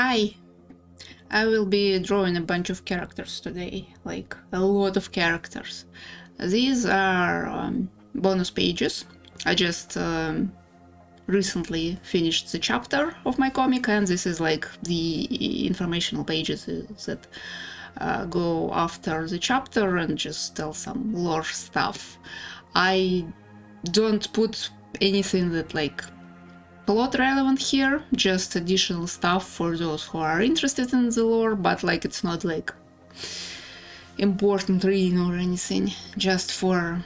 I will be drawing a bunch of characters today, like a lot of characters. These are bonus pages. I just recently finished the chapter of my comic, and this is like the informational pages that go after the chapter and just tell some lore stuff. I don't put anything that like plot relevant here, just additional stuff for those who are interested in the lore, but like it's not like important reading or anything, just for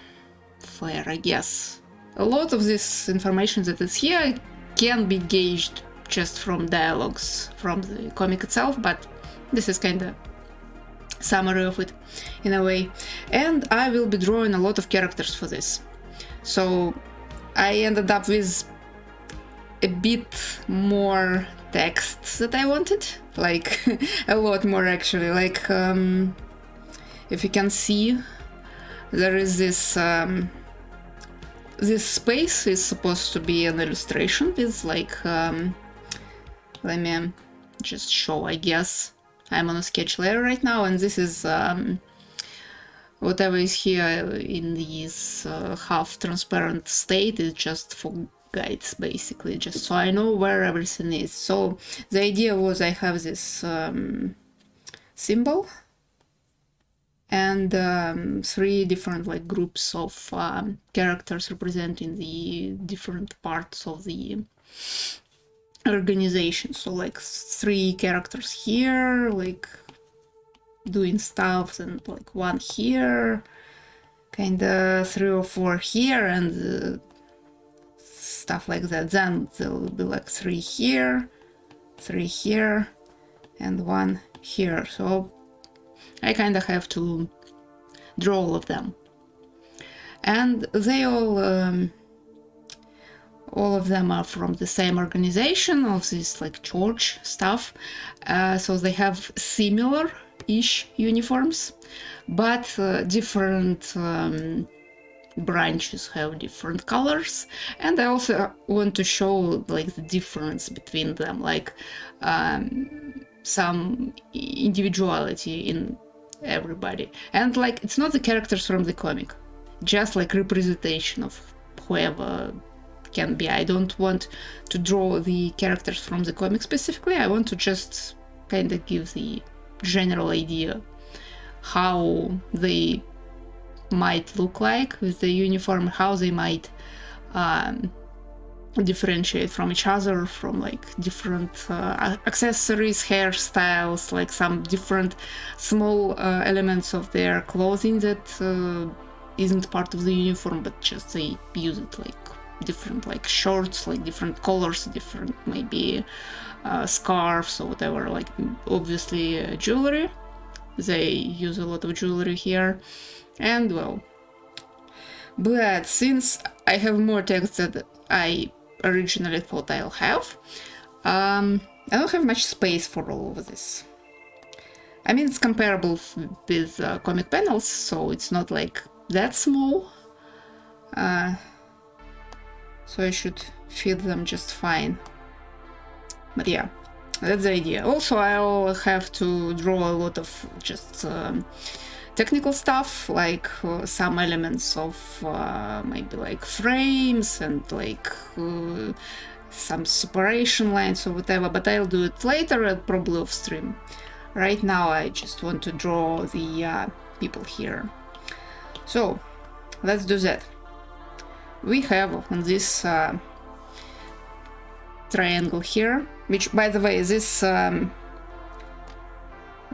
flair, I guess. A lot of this information that is here can be gauged just from dialogues from the comic itself, but this is kinda summary of it in a way. And I will be drawing a lot of characters for this. So I ended up with a bit more text that I wanted, like a lot more actually. Like if you can see, there is this this space is supposed to be an illustration with like let me just show, I guess. I'm on a sketch layer right now, and this is whatever is here in this half transparent state is just for guides, basically, just so I know where everything is. So the idea was I have this symbol and 3 different like groups of characters representing the different parts of the organization. So like 3 characters here, like doing stuff, and like 1 here, kinda 3 or 4 here, and stuff like that. Then there will be like 3 here, 3 here, and 1 here. So I kind of have to draw all of them, and they all of them are from the same organization of this like church stuff. So they have similar-ish uniforms, but different branches have different colors, and I also want to show like the difference between them, like some individuality in everybody. And like it's not the characters from the comic, just like representation of whoever can be. I don't want to draw the characters from the comic specifically. I want to just kind of give the general idea how they might look like with the uniform, how they might differentiate from each other, from like different accessories, hairstyles, like some different small elements of their clothing that isn't part of the uniform, but just they use it, like different like shorts, like different colors, different maybe scarves or whatever, like obviously jewelry. They use a lot of jewelry here. And well, but since I have more text that I originally thought I'll have, I don't have much space for all of this. I mean, it's comparable with comic panels, so it's not like that small. So I should fit them just fine. But yeah, that's the idea. Also, I'll have to draw a lot of just technical stuff, like some elements of maybe like frames and like some separation lines or whatever, but I'll do it later and probably off stream. Right now I just want to draw the people here. So let's do that. We have on this triangle here, which by the way, this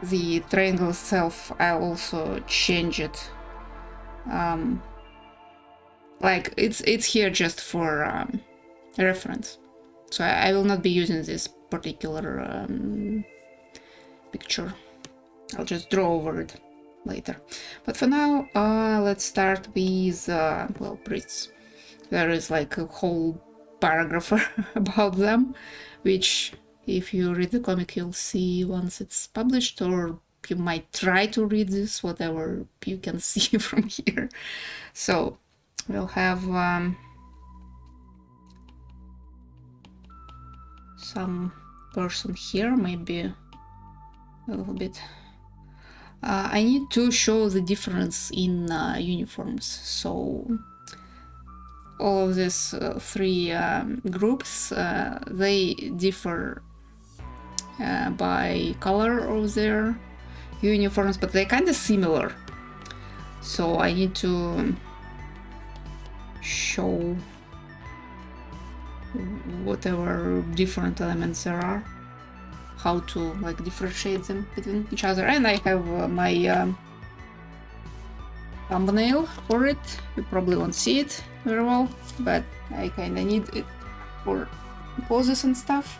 the triangle itself, I'll also change it. Like it's here just for reference. So I will not be using this particular picture. I'll just draw over it later. But for now, let's start with well, priests. There is like a whole paragraph about them, which if you read the comic you'll see once it's published, or you might try to read this, whatever you can see from here. So we'll have some person here, maybe a little bit. I need to show the difference in uniforms. So all of these three groups, they differ by color of their uniforms, but they're kind of similar. So I need to show whatever different elements there are, how to like differentiate them between each other. And I have my thumbnail for it. You probably won't see it very well, but I kind of need it for poses and stuff.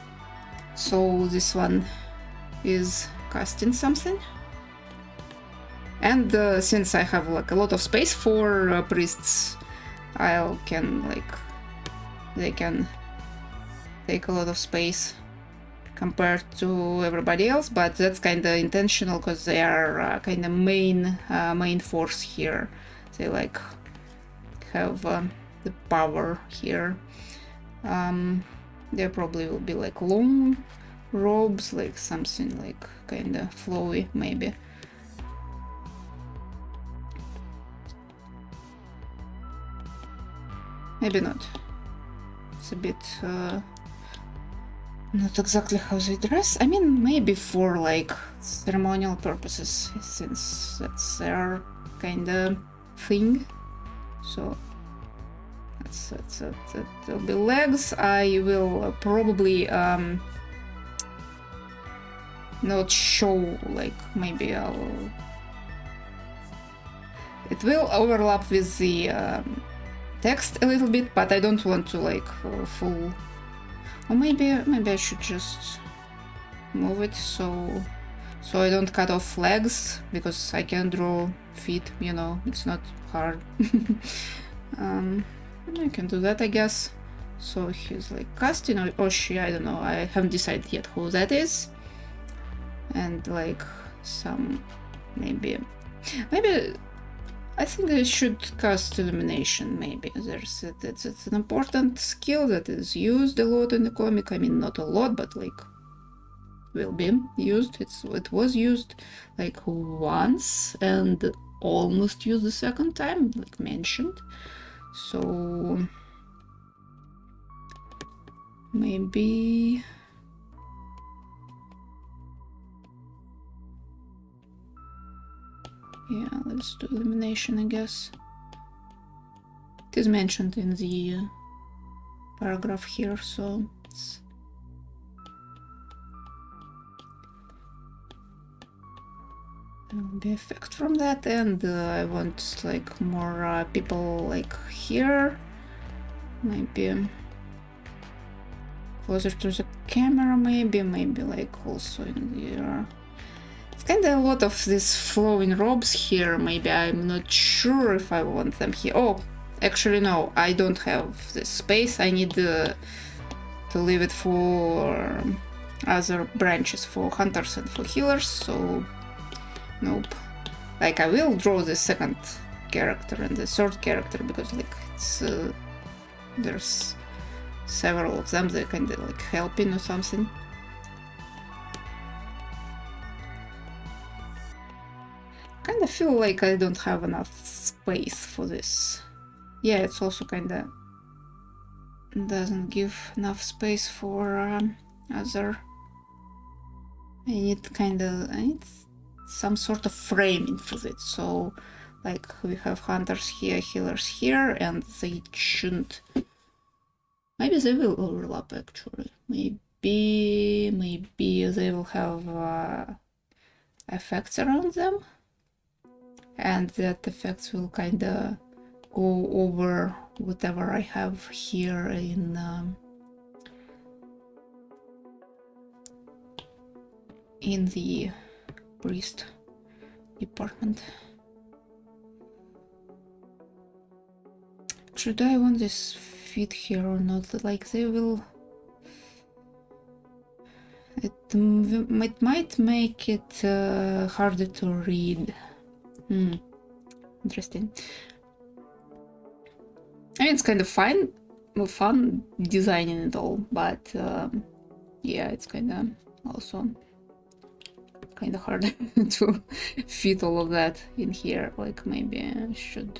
So this one is casting something. And since I have like a lot of space for priests, I can like, they can take a lot of space compared to everybody else, but that's kind of intentional because they are kind of main force here. They like have the power here. There probably will be like long robes, like something like kind of flowy maybe. Maybe not. It's a bit not exactly how they dress. I mean, maybe for like ceremonial purposes, since that's their kind of thing. So that'll be legs. I will probably not show, like maybe it will overlap with the text a little bit, but I don't want to like full. Or maybe I should just move it so I don't cut off legs, because I can draw feet, you know, it's not hard. I can do that, I guess. So he's like casting, or she, I don't know, I haven't decided yet who that is. And like some, maybe I think I should cast illumination. Maybe it's an important skill that is used a lot in the comic. I mean, not a lot, but like will be used. It was used like once and almost used the second time, like mentioned. So maybe yeah, let's do illumination, I guess. It is mentioned in the paragraph here, so there will be effect from that. And I want like more people like here, maybe closer to the camera, maybe like also in the it's kind of a lot of these flowing robes here. Maybe I'm not sure if I want them here. Oh, actually no, I don't have this space. I need to leave it for other branches, for hunters and for healers, so nope. Like I will draw the second character and the third character, because like it's there's several of them that kind of like helping or something. Kind of feel like I don't have enough space for this. Yeah, it's also kind of doesn't give enough space for other. I need some sort of framing for it. So like we have hunters here, healers here, and they shouldn't. Maybe they will overlap actually. Maybe they will have effects around them. And that effects will kind of go over whatever I have here in the priest department. Should I want this fit here or not? Like they will. It might make it harder to read. Interesting. I mean, it's kind of fun designing it all, but yeah, it's kind of also kind of hard to fit all of that in here. Like maybe I should.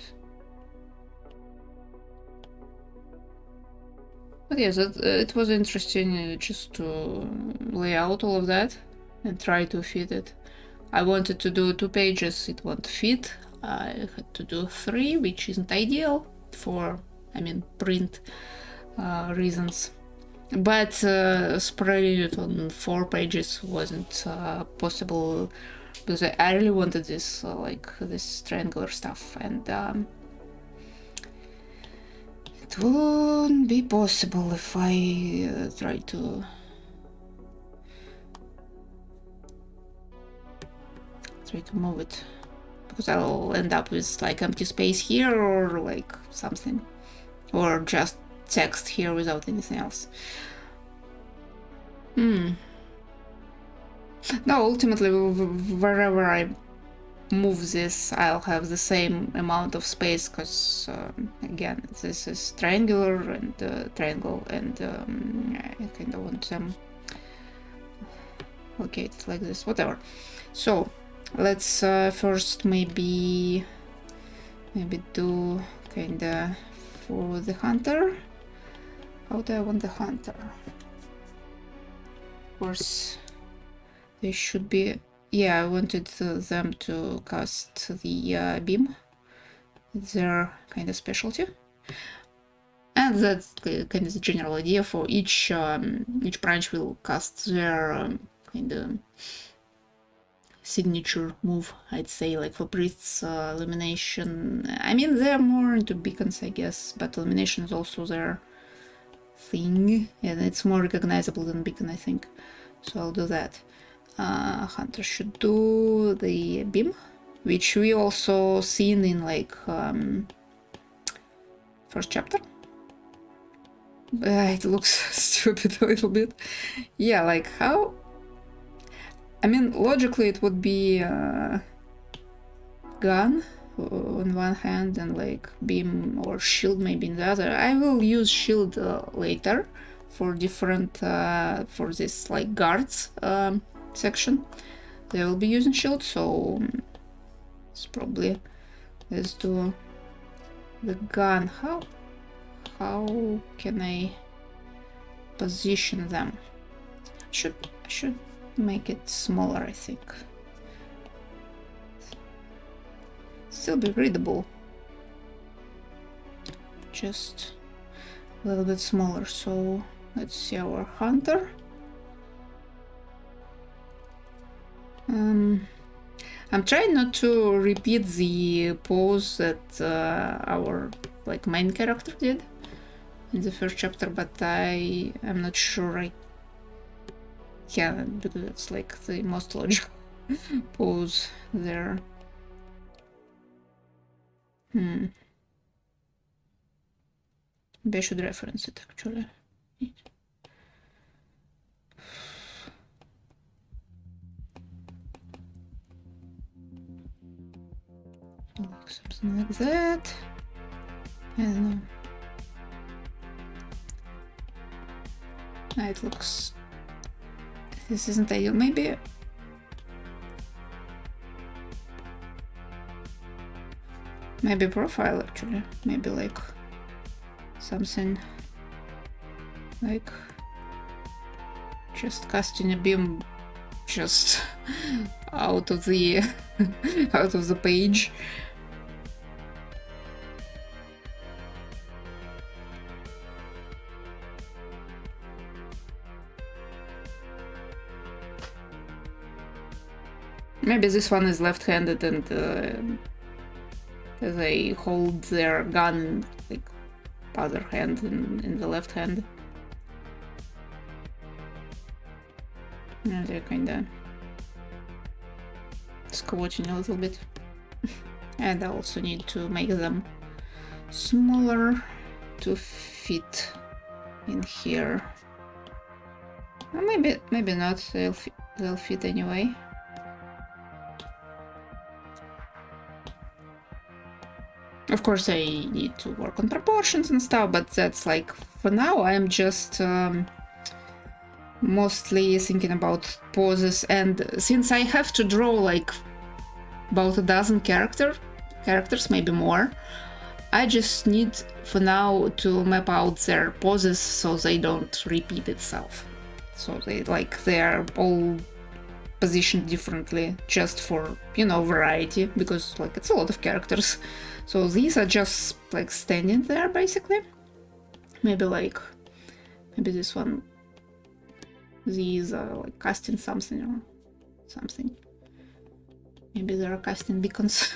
But yes, it was interesting just to lay out all of that and try to fit it. I wanted to do 2 pages, it won't fit. I had to do 3, which isn't ideal for, I mean, print reasons. But spreading it on 4 pages wasn't possible because I really wanted this, like this triangular stuff, and it wouldn't be possible if I try to move it, because I'll end up with like empty space here or like something, or just text here without anything else. No, ultimately wherever I move this, I'll have the same amount of space, because again, this is triangular and triangle, and I kind of want them located like this, whatever. So let's first maybe do kinda for the hunter. How do I want the hunter? Of course, they should be. Yeah, I wanted them to cast the beam. It's their kind of specialty, and that's kind of the general idea. For each branch will cast their kind of signature move, I'd say. Like for priests, illumination. I mean, they're more into beacons, I guess, but illumination is also their thing, and it's more recognizable than beacon, I think. So I'll do that. Hunter should do the beam, which we also seen in like first chapter. It looks stupid a little bit. Yeah, like how? I mean, logically it would be gun on one hand and like beam or shield maybe in the other. I will use shield later for different for this like guards section. They will be using shield, so it's probably, let's do the gun. How can I position them? I should make it smaller, I think. Still be readable, just a little bit smaller. So let's see our hunter. I'm trying not to repeat the pose that our like main character did in the first chapter, but I'm not sure I can, because it's like the most logical pose there. Maybe I should reference it actually. Like something like that. I don't know. It looks. This isn't ideal. Maybe. Maybe profile actually. Maybe like something like just casting a beam just out of the out of the page. Maybe this one is left-handed and they hold their gun like other hand in the left hand. Yeah, they're kinda squatting a little bit. And I also need to make them smaller to fit in here. Well, maybe not, they'll fit anyway. Of course, I need to work on proportions and stuff, but that's like, for now, I'm just mostly thinking about poses, and since I have to draw like about a dozen characters, maybe more, I just need for now to map out their poses so they don't repeat itself. So they are all positioned differently just for, you know, variety, because like it's a lot of characters. So these are just like standing there basically. Maybe this one, these are like casting something or something. Maybe they are casting beacons.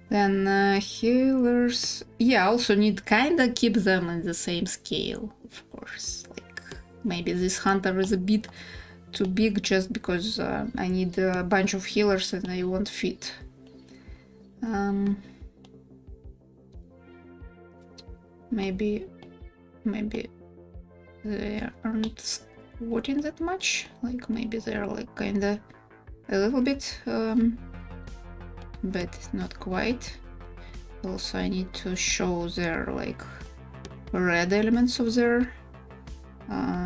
Then healers, yeah, also need kinda keep them in the same scale, of course. Like maybe this hunter is a bit too big just because I need a bunch of healers and they won't fit. Maybe they aren't squatting that much. Like maybe they're like kinda a little bit, but not quite. Also, I need to show their like red elements of their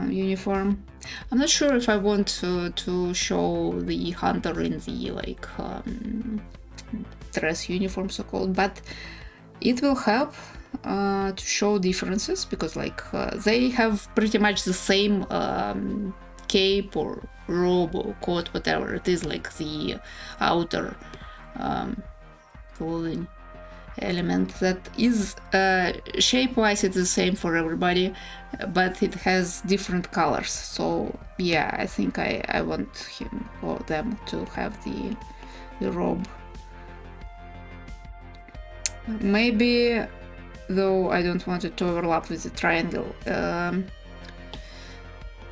uniform. I'm not sure if I want to show the hunter in the like dress uniform, so called, but it will help to show differences, because like they have pretty much the same cape or robe or coat, whatever it is, like the outer clothing element that is shape-wise it's the same for everybody, but it has different colors. So yeah, I think I want him or them to have the robe. Maybe, though I don't want it to overlap with the triangle,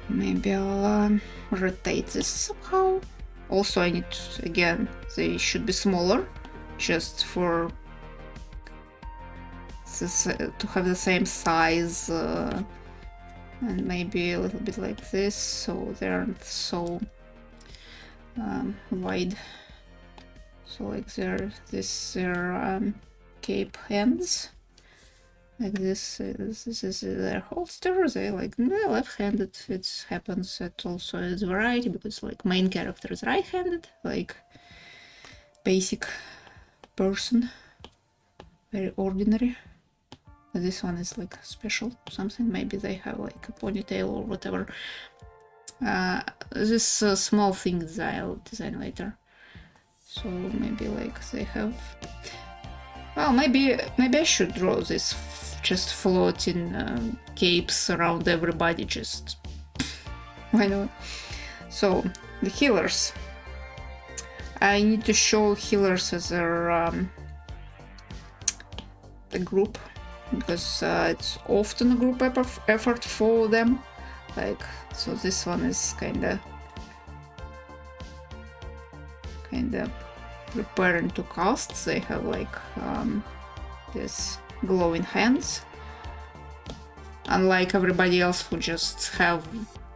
maybe I'll rotate this somehow. Also, I need to, again, they should be smaller, just for this, to have the same size, and maybe a little bit like this, so they aren't so wide. So like their cape ends. Like this is their holster. They like left-handed. It happens that also is variety, because like main character is right-handed, like basic person, very ordinary. This one is like special something. Maybe they have like a ponytail or whatever. This small things I'll design later. So maybe like they have. Well, maybe I should draw this just floating capes around everybody. Just why not? So the healers. I need to show healers as a group, because it's often a group effort for them. Like, so this one is kinda preparing to cast. They have like this glowing hands, unlike everybody else who just have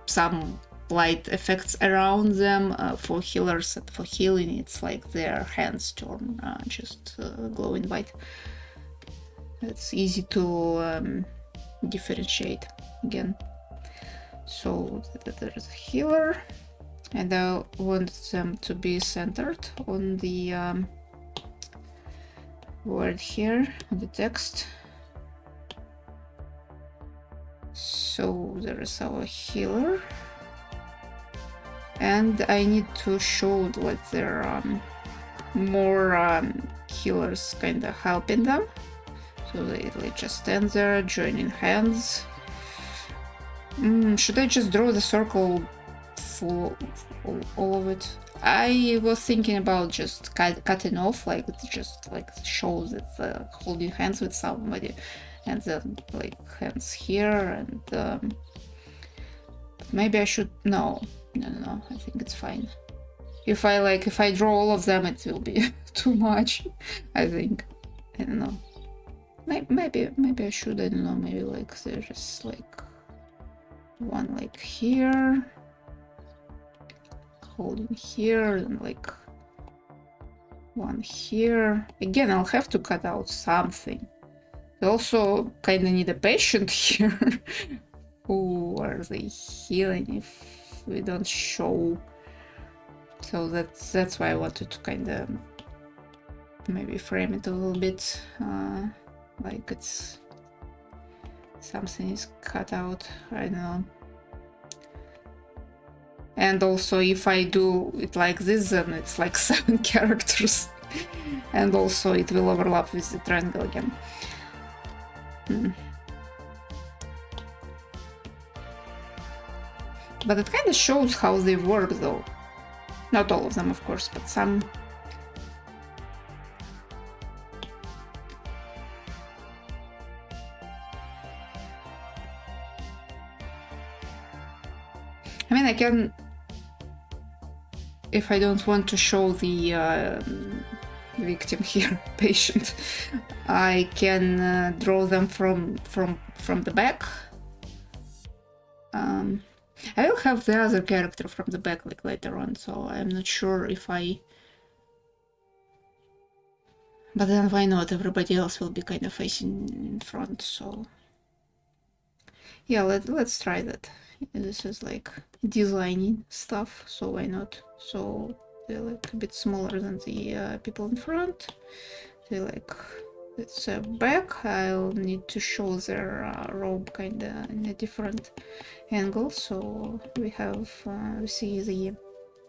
some light effects around them. For healers and for healing, it's like their hands turn just glowing white. It's easy to differentiate again. So there's a healer, and I want them to be centered on the word here, on the text. So there is our healer, and I need to show like there are more healers kind of helping them. So they just stand there, joining hands. Should I just draw the circle for all of it? I was thinking about just cutting off, like just like show that holding hands with somebody, and then like hands here, and maybe I should no. I think it's fine. If I draw all of them, it will be too much. I think. I don't know. Maybe I should. I don't know. Maybe like there's like one like here, holding here, and like one here. Again, I'll have to cut out something. I also kind of need a patient here. who are they healing if we don't show? So that's why I wanted to kind of maybe frame it a little bit, like it's something is cut out. I don't know. And also, if I do it like this, then it's like 7 characters, and also it will overlap with the triangle again. But it kind of shows how they work, though. Not all of them, of course, but some. I mean, I can, if I don't want to show the victim here, patient, I can draw them from the back. I will have the other character from the back like later on, so I'm not sure if I. But then why not? Everybody else will be kind of facing in front, so yeah, let's try that. This is like designing stuff, so why not? So they're like a bit smaller than the people in front. They like, it's back. I'll need to show their robe kind of in a different angle, so we have we see the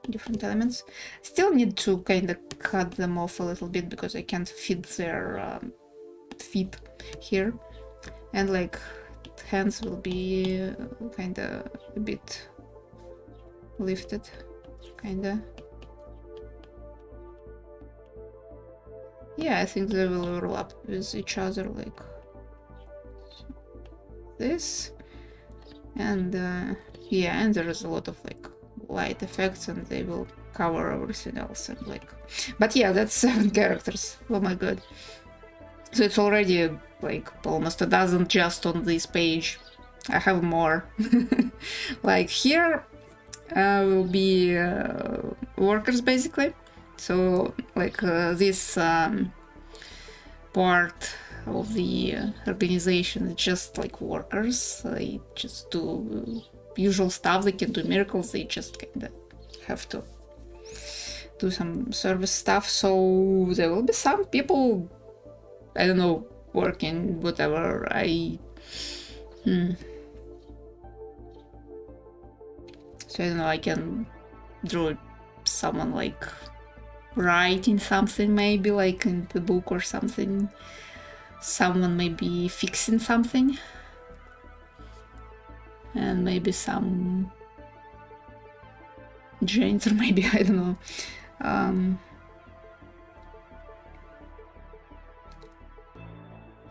different elements. Still need to kind of cut them off a little bit because I can't fit their feet here, and like hands will be kind of a bit lifted, kind of. Yeah, I think they will overlap with each other like this, and yeah, and there is a lot of like light effects, and they will cover everything else, and like, but yeah, that's 7 characters. Oh my god. So it's already like almost a dozen just on this page. I have more. Like here will be workers basically. So like this part of the organization is just like workers. They just do usual stuff. They can do miracles. They just kind of have to do some service stuff. So there will be some people, I don't know, working, whatever. So I don't know, I can draw someone like writing something, maybe like in the book or something. Someone maybe fixing something. And maybe some janitor, maybe, I don't know.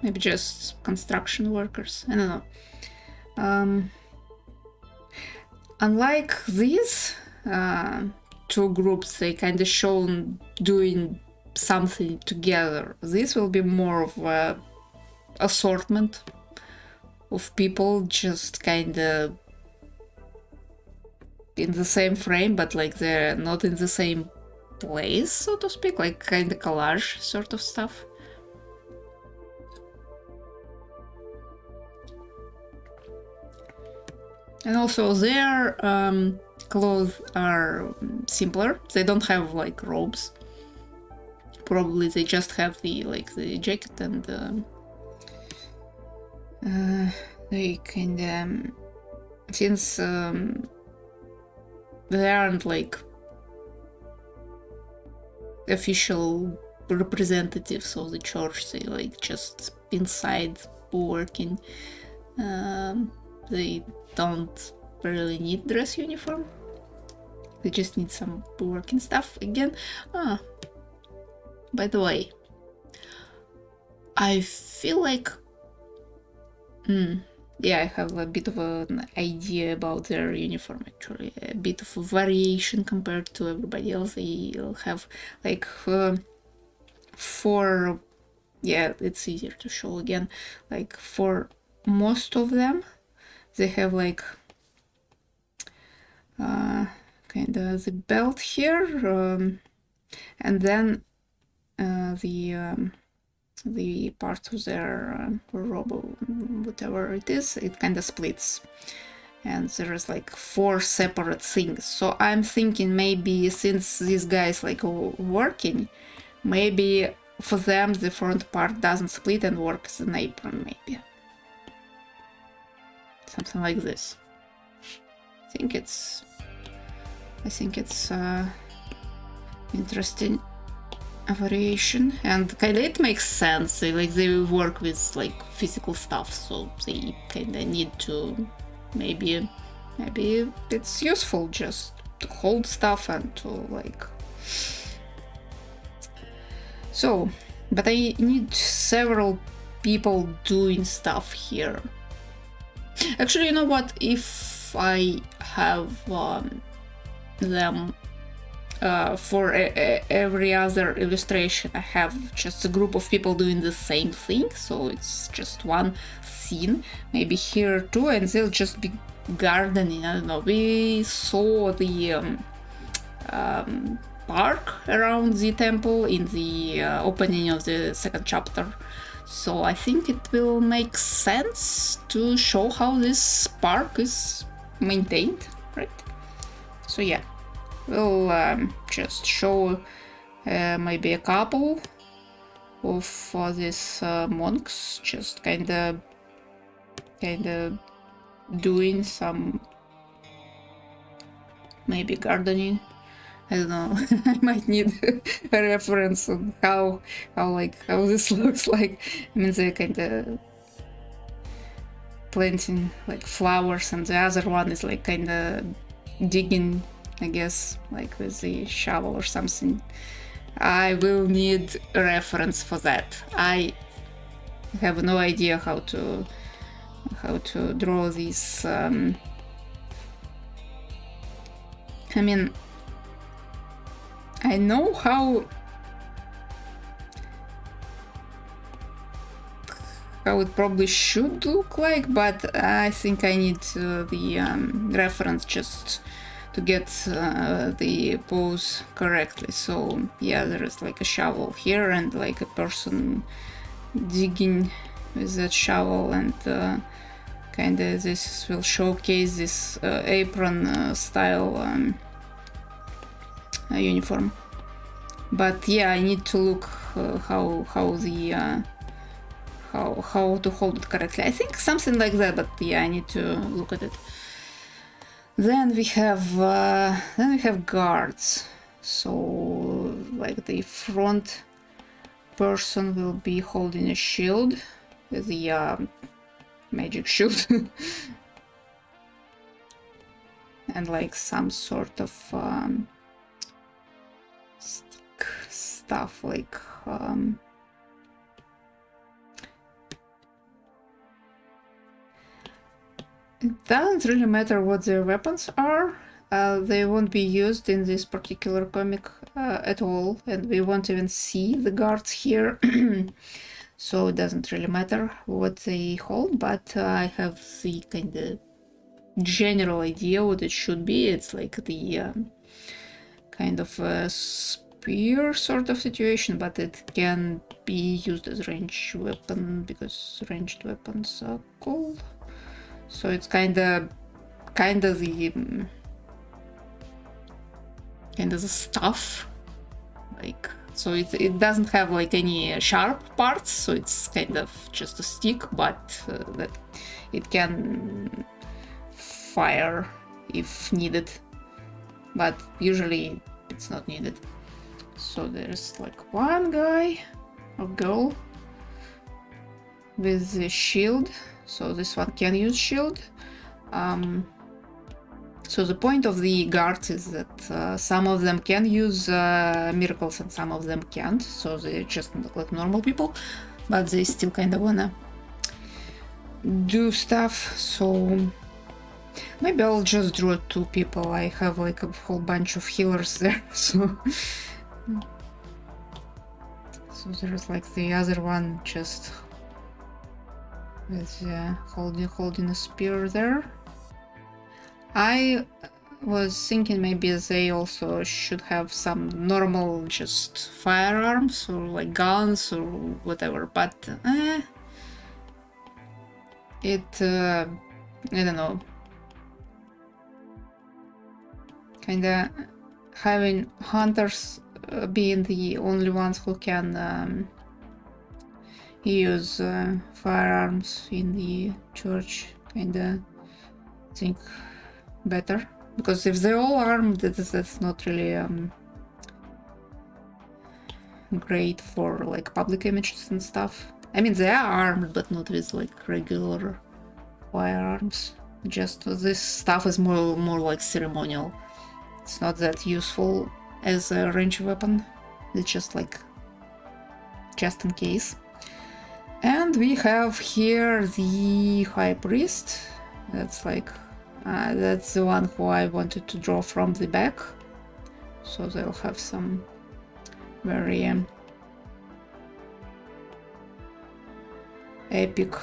Maybe just construction workers. I don't know. Unlike these two groups, they kind of shown doing something together. This will be more of a assortment of people, just kind of in the same frame, but like they're not in the same place, so to speak, like kind of collage sort of stuff. And also their clothes are simpler. They don't have like robes. Probably they just have the like the jacket, and they kind of, since they aren't like official representatives of the church, they like just inside working. They don't really need dress uniform. They just need some working stuff again. By the way, I feel like yeah, I have a bit of an idea about their uniform, actually. A bit of a variation compared to everybody else. They'll have like 4, yeah, it's easier to show again. Like for most of them, they have like kind of the belt here, and then the the part of their robo, whatever it is, it kind of splits. And there's like 4 separate things. So I'm thinking maybe since these guys like working, maybe for them the front part doesn't split and works as an apron, maybe. Something like this. I think it's interesting variation, and kinda it makes sense. Like they work with like physical stuff, so they kinda need to maybe it's useful just to hold stuff and to like. So, but I need several people doing stuff here. Actually, you know what? If I have them for every other illustration, I have just a group of people doing the same thing, so it's just one scene. Maybe here too, and they'll just be gardening. I don't know. We saw the park around the temple in the opening of the 2nd chapter. So I think it will make sense to show how this park is maintained, right? So yeah, we'll just show maybe a couple of these monks just kind of doing some maybe gardening. I don't know. I might need a reference on how this looks like. I mean, they're kind of planting like flowers, and the other one is like kind of digging, I guess, like with the shovel or something. I will need a reference for that. I have no idea how to draw these. I mean, I know how it probably should look like, but I think I need the reference just to get the pose correctly. So yeah, there is like a shovel here and like a person digging with that shovel, and kind of this will showcase this apron style uniform. But yeah, I need to look how to hold it correctly. I think something like that, but yeah, I need to look at it. Then we have guards. So like the front person will be holding a shield, the magic shield, and like some sort of stick stuff, like it doesn't really matter what their weapons are. They won't be used in this particular comic at all, and we won't even see the guards here. So it doesn't really matter what they hold, but I have the kind of general idea what it should be. It's like the kind of a spear sort of situation, but it can be used as ranged weapon because ranged weapons are cool. So it's kind of the stuff, like, so it doesn't have like any sharp parts, so it's kind of just a stick, but that it can fire if needed, but usually it's not needed. So there's like one guy or girl with the shield, so this one can use shield. So the point of the guards is that some of them can use miracles and some of them can't, so they're just like normal people, but they still kind of wanna do stuff. So maybe I'll just draw 2 people. I have like a whole bunch of healers there, so there's like the other one just with holding a spear there. I was thinking maybe they also should have some normal just firearms or like guns or whatever, but I don't know, kinda having hunters being the only ones who can use firearms in the church, kinda think better, because if they're all armed, that's not really great for like public images and stuff. I mean, they are armed, but not with like regular firearms. Just this stuff is more like ceremonial. It's not that useful as a range weapon. It's just like just in case. And we have here the high priest. That's like that's the one who I wanted to draw from the back. So they'll have some very epic.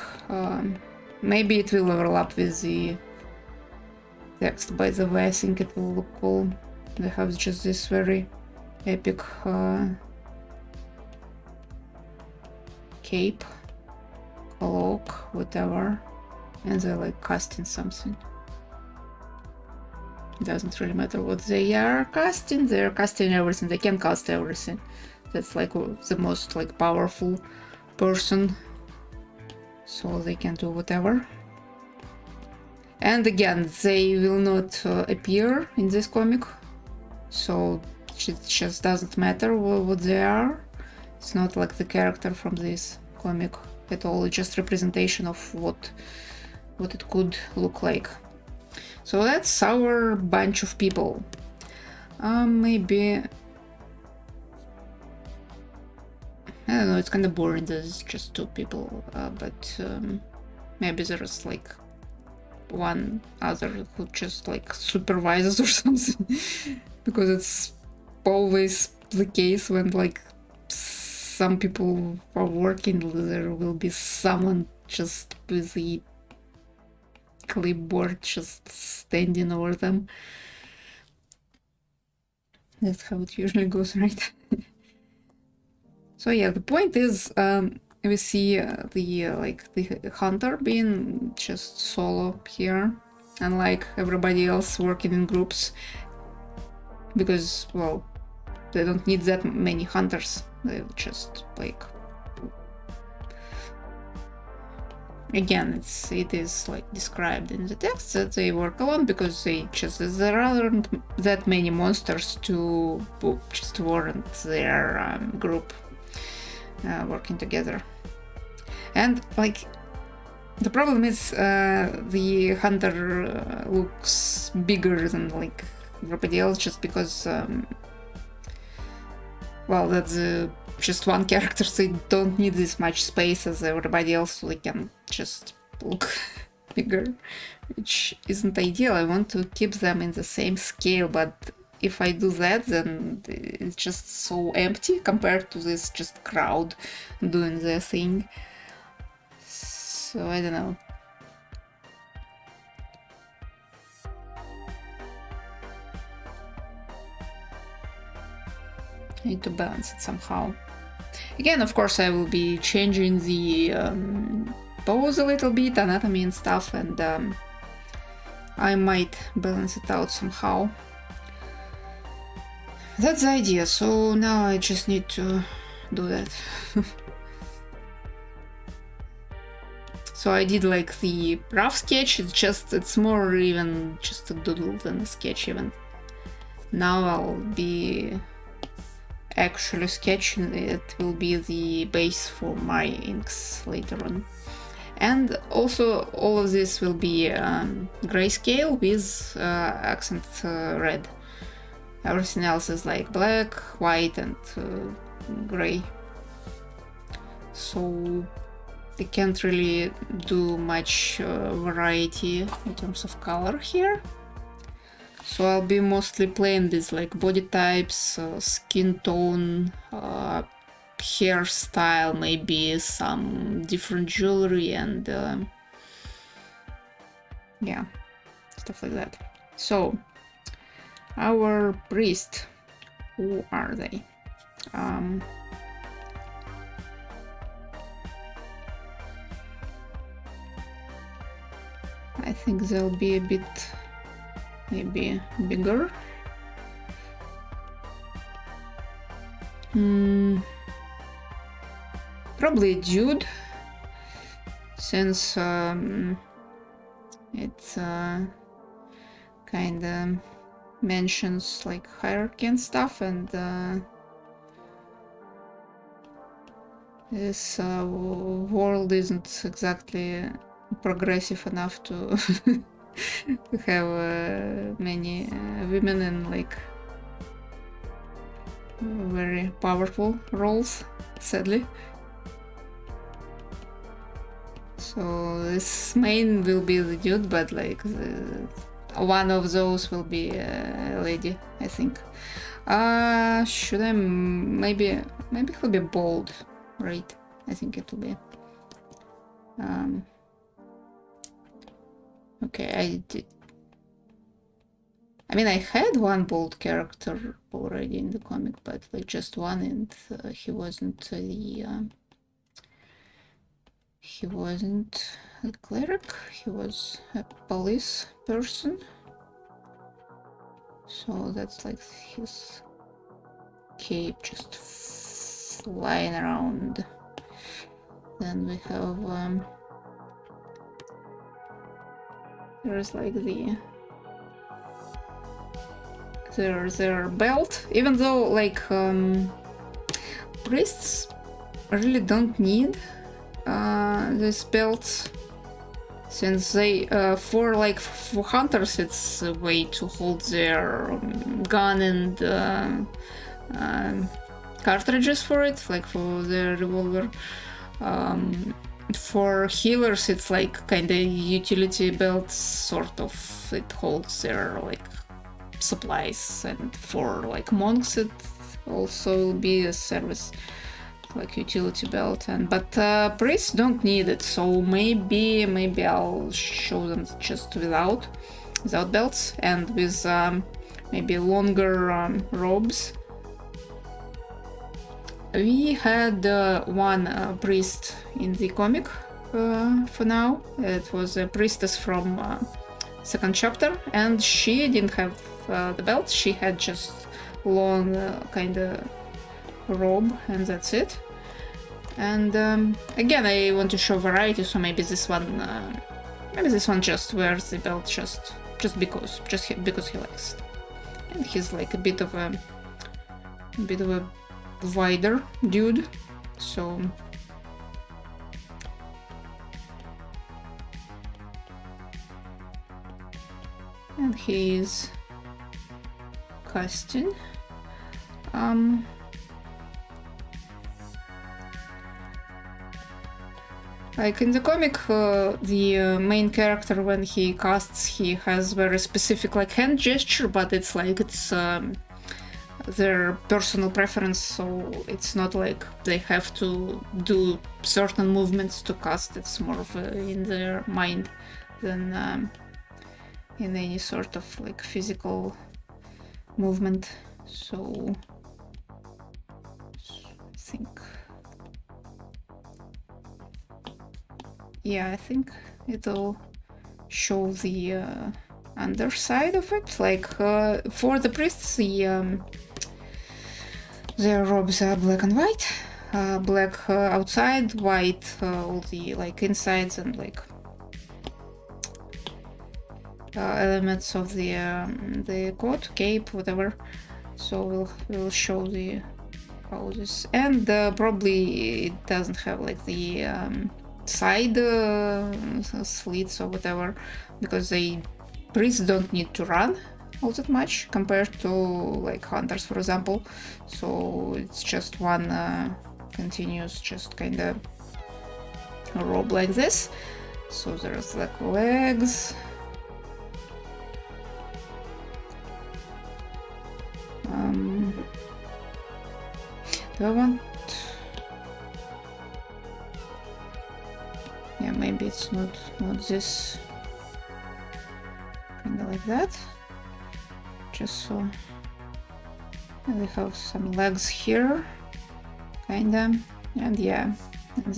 Maybe it will overlap with the text, by the way. I think it will look cool. They have just this very epic cape, cloak, whatever, and they're like casting something. It doesn't really matter what they are casting. They're casting everything. They can cast everything. That's like the most like powerful person, so they can do whatever. And again, they will not appear in this comic, so it just doesn't matter what they are. It's not like the character from this comic at all. It's just representation of what it could look like. So that's our bunch of people. Maybe, I don't know, it's kind of boring. There's just 2 people, but maybe there's like one other who just like supervises or something, because it's always the case when like some people are working, there will be someone just with the clipboard just standing over them. That's how it usually goes, right? So yeah, the point is, we see the hunter being just solo here, unlike everybody else working in groups, because, well, they don't need that many hunters. They just like, again, it is like described in the text that they work alone because there aren't that many monsters to just warrant their group working together. And like, the problem is the hunter looks bigger than like everybody else, just because well, that's just one character, so they don't need this much space as everybody else, so they can just look bigger, which isn't ideal. I want to keep them in the same scale, but if I do that, then it's just so empty compared to this just crowd doing their thing. So I don't know. I need to balance it somehow. Again, of course, I will be changing the pose a little bit, anatomy and stuff, and I might balance it out somehow. That's the idea, so now I just need to do that. So I did like the rough sketch, it's more even just a doodle than a sketch even. Now I'll be actually sketching. It will be the base for my inks later on. And also all of this will be grayscale with accent red. Everything else is like black, white and gray. So I can't really do much variety in terms of color here. So I'll be mostly playing with like body types, skin tone, hairstyle, maybe some different jewelry, and yeah, stuff like that. So Our priest. Who are they? I think they'll be a bit, maybe bigger. Probably a dude, since it's kind of mentions like hierarchy and stuff, and this world isn't exactly progressive enough to to have many women in like very powerful roles, sadly. So this main will be the dude, but like one of those will be a lady, I think. Should I maybe he'll be bold, right? I think it will be. Okay, I mean, I had one bold character already in the comic, but like just one, and he wasn't he wasn't a cleric, he was a police person. So that's like his cape just flying around. Then we have there's like their belt, even though like priests really don't need these belts, since they for hunters it's a way to hold their gun and cartridges for it, like for the revolver. For healers it's like kind of utility belt, sort of. It holds their like supplies, and for like monks it also will be a service like utility belt, and but priests don't need it, so maybe I'll show them just without belts and with maybe longer robes. We had one priest in the comic for now. It was a priestess from second chapter, and she didn't have the belt. She had just long kind of robe, and that's it. And again, I want to show variety, so maybe this one just wears the belt just because he likes it. And he's like a bit of a wider dude, so and he is casting. Like in the comic, the main character, when he casts, he has very specific like hand gesture, but it's like it's their personal preference, so it's not like they have to do certain movements to cast. It's more of in their mind than in any sort of like physical movement. So I think, yeah, I think it'll show the underside of it. Like for the priests, their robes are black and white. Black outside, white all the like insides and like elements of the coat, cape, whatever. So we'll show the how this, and probably it doesn't have like the side slits or whatever, because priests don't need to run all that much compared to like hunters, for example. So it's just one continuous, just kind of a robe like this. So there's like legs. Do I want? Yeah, maybe it's not this. Kind of like that. just so. And we have some legs here, kinda, and yeah, and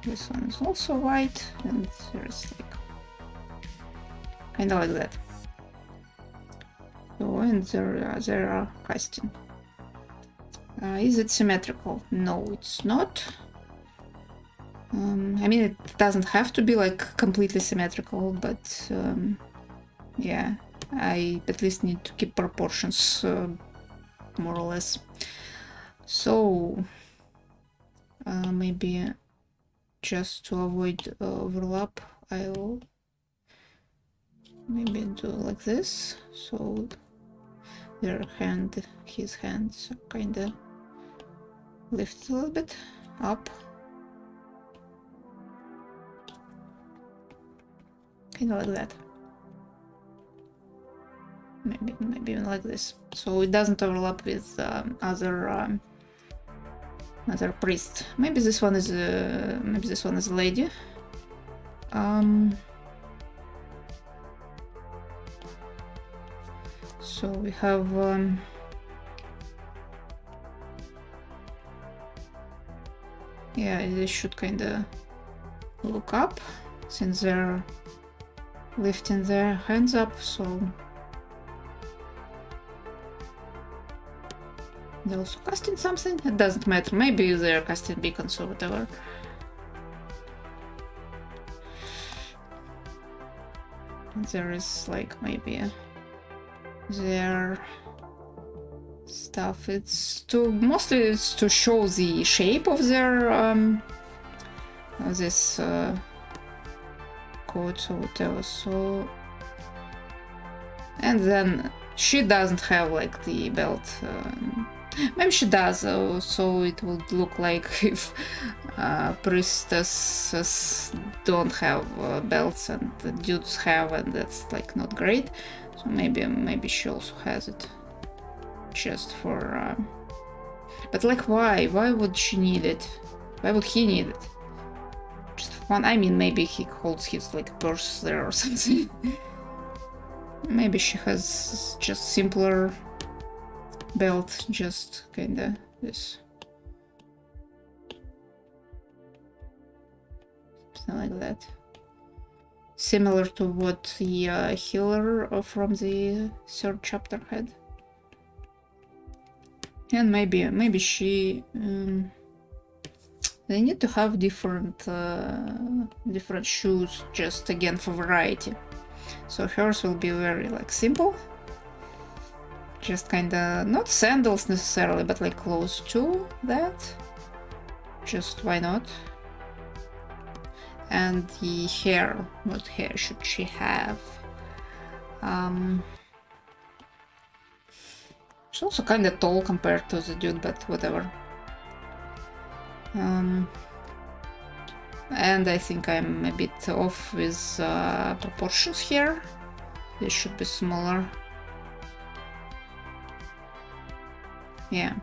this one is also white, and there's like kinda like that. So, and there are casting. Is it symmetrical? No, it's not. I mean, it doesn't have to be like completely symmetrical, but yeah, I at least need to keep proportions more or less. So maybe just to avoid overlap, I'll maybe do like this. So their hand, his hands are kinda lift a little bit up. Kinda like that. Maybe even like this. So it doesn't overlap with other priest. Maybe this one is a lady. So we have yeah, they should kind of look up since they're lifting their hands up, so they're also casting something. It doesn't matter, maybe they're casting beacons or whatever. There is like maybe their stuff. It's mostly to show the shape of their this coat or whatever. So, and then she doesn't have like the belt. Maybe she does, so it would look like if priestesses don't have belts and the dudes have, and that's like not great. So maybe she also has it, just for. But like, why? Why would she need it? Why would he need it? Just fun. I mean, maybe he holds his like purse there or something. Maybe she has just simpler belt, just kinda this. Something like that. Similar to what the healer from the third chapter had. And maybe she they need to have different shoes, just again for variety. So hers will be very like simple, just kinda not sandals necessarily, but like close to that. Just why not? And the hair, what hair should she have? She's also kinda tall compared to the dude, but whatever. And I think I'm a bit off with proportions here. They should be smaller. Yeah.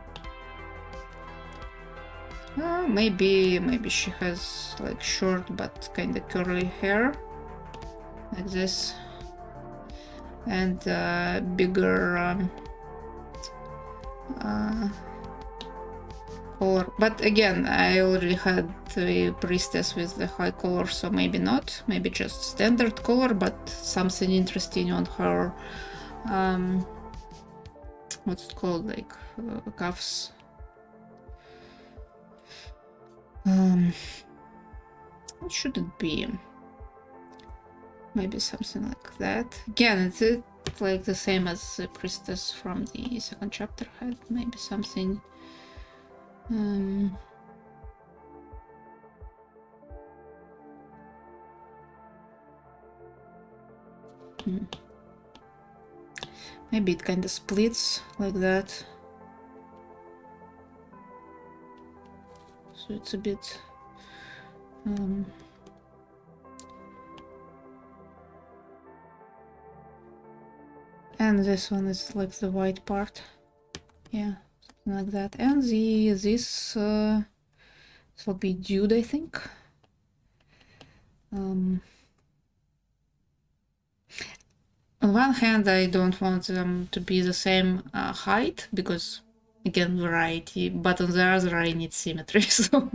Maybe she has like short but kind of curly hair, like this, and bigger collar. But again, I already had the priestess with the high collar, so maybe not. Maybe just standard collar, but something interesting on her. What's it called? Like cuffs. What should it be? Maybe something like that. Again, it's like the same as the priestess from the second chapter had. Maybe something. Maybe it kind of splits like that. So it's a bit. And this one is like the white part. Yeah, something like that. And this will be dude, I think. on one hand, I don't want them to be the same height because, again, variety, but on the other, I need symmetry. So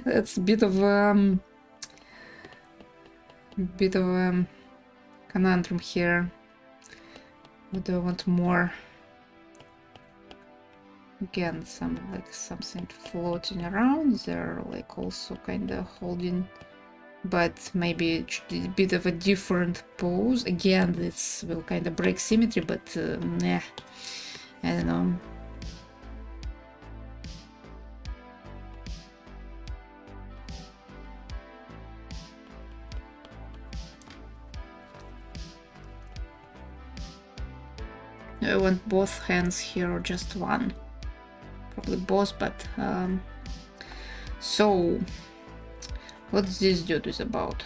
that's a bit of conundrum here. What do I want more? Again, something floating around. They're like also kind of holding, but maybe a bit of a different pose. Again, this will kind of break symmetry, but nah, I don't know. I want both hands here or just one. Probably both, but so what this dude is about?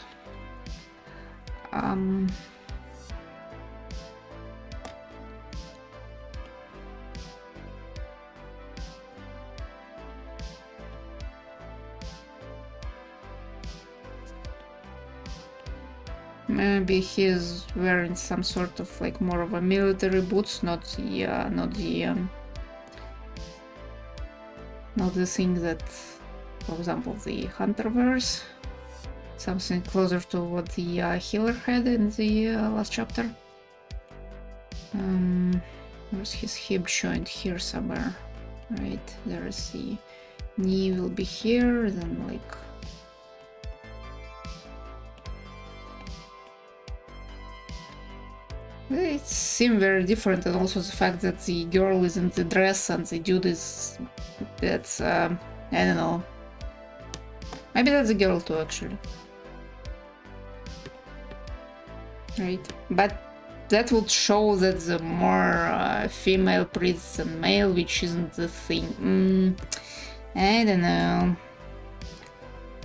Maybe he's wearing some sort of like more of a military boots, not the thing that, for example, the hunter wears. Something closer to what the healer had in the last chapter. Where's his hip joint? Here somewhere, right? There is the knee will be here, then like. It seems very different, and also the fact that the girl is in the dress and the dude is. That's I don't know. Maybe that's a girl too, actually. Right, but that would show that the more female priests than male, which isn't the thing. I don't know.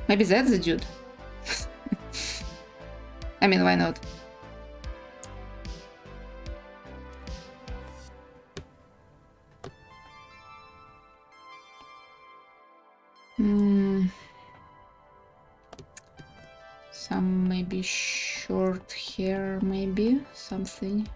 Maybe that's the dude. I mean, why not? Some maybe short hair, maybe something.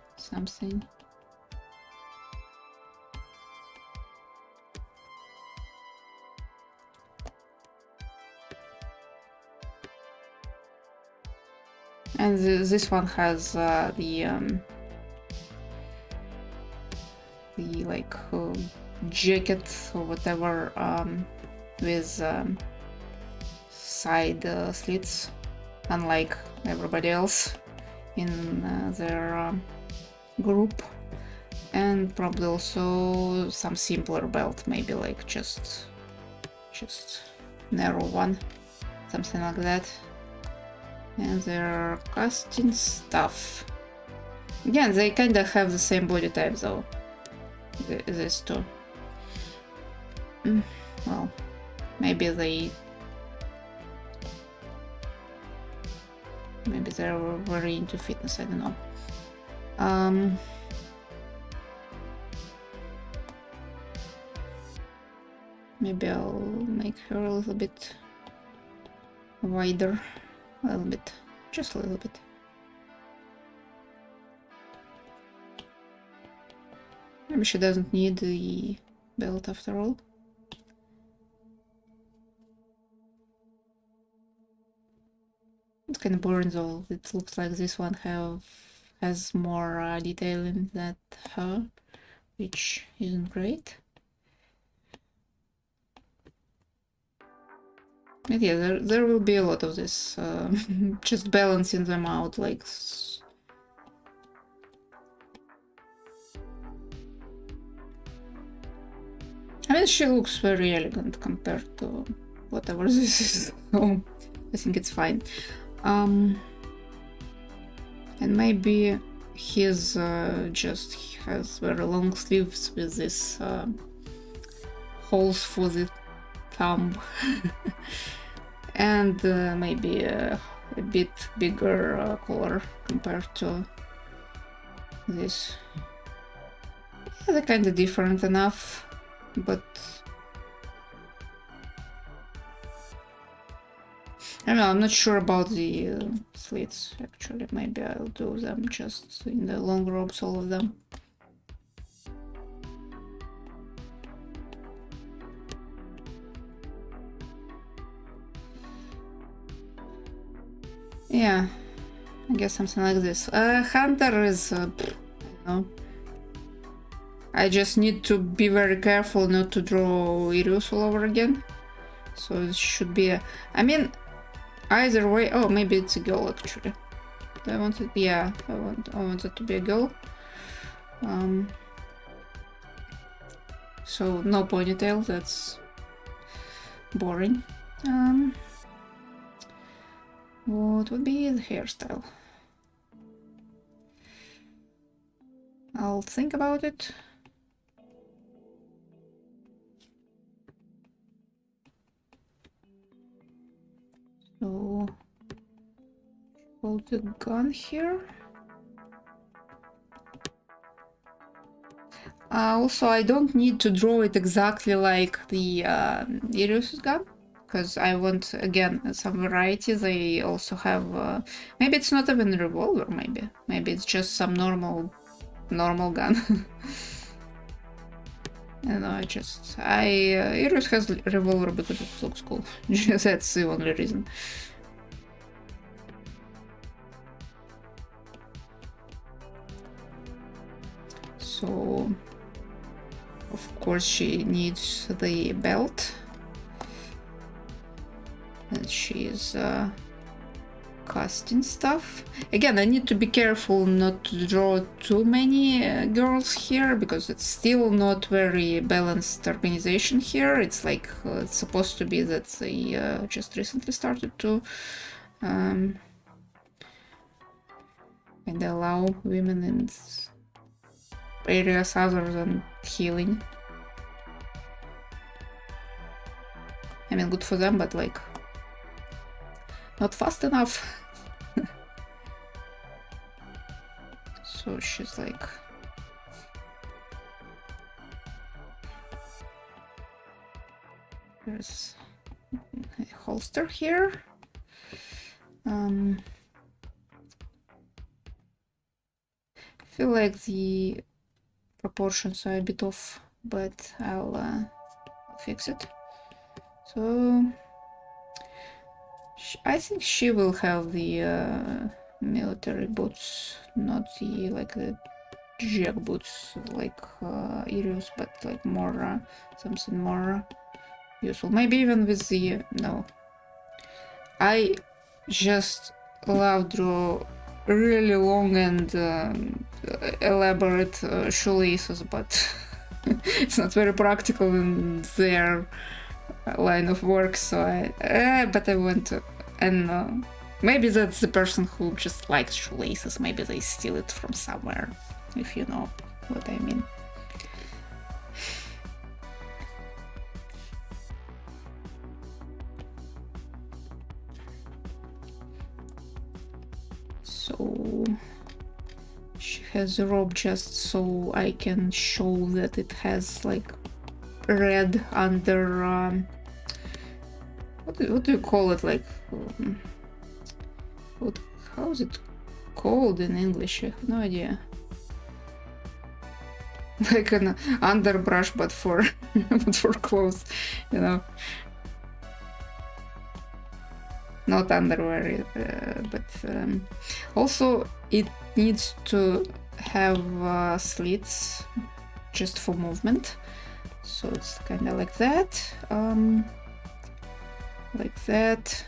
And this one has the like jacket or whatever with side slits, unlike everybody else in their group, and probably also some simpler belt, maybe like just narrow one, something like that. And their casting stuff. Again, they kind of have the same body type though. These two. Well, maybe they're very into fitness, I don't know. Maybe I'll make her a little bit wider. A little bit. Just a little bit. Maybe she doesn't need the belt after all. It's kind of boring though. It looks like this one has more detailing than her, which isn't great. But yeah, there will be a lot of this, just balancing them out, like. I mean, she looks very elegant compared to whatever this is, so I think it's fine. And maybe his just has very long sleeves with this holes for the thumb. And maybe a bit bigger collar compared to this. Yeah, they're kind of different enough, but I don't know, I'm not sure about the slits actually. Maybe I'll do them just in the long robes, all of them. Yeah, I guess something like this. Hunter is, you know, I just need to be very careful not to draw Irius all over again. So it should be I mean, either way. Oh, maybe it's a girl actually. I want it. Yeah, I want it to be a girl. So no ponytail. That's boring. What would be the hairstyle? I'll think about it. So hold the gun here. Also, I don't need to draw it exactly like the Irius gun, because I want, again, some variety. They also have, maybe it's not even a revolver, maybe it's just some normal gun. I don't know, Irius has revolver because it looks cool. That's the only reason. So, of course, she needs the belt. And she's casting stuff. Again, I need to be careful not to draw too many girls here, because it's still not very balanced organization here. It's like it's supposed to be that they just recently started to and allow women in areas other than healing. I mean, good for them, but like not fast enough. So she's like, there's a holster here. I feel like the proportions are a bit off, but I'll fix it. So I think she will have the military boots, not the like the jack boots like Irius, but like more something more useful. Maybe even with the no. I just love draw really long and elaborate shoelaces, but it's not very practical in their line of work. So but I want to, and maybe that's the person who just likes shoelaces. Maybe they steal it from somewhere, if you know what I mean. So she has a robe just so I can show that it has like red under what do you call it, like how is it called in English? I have no idea. Like an underbrush, but for but for clothes, you know. Not underwear, but also it needs to have slits just for movement. So it's kind of like that, and like that.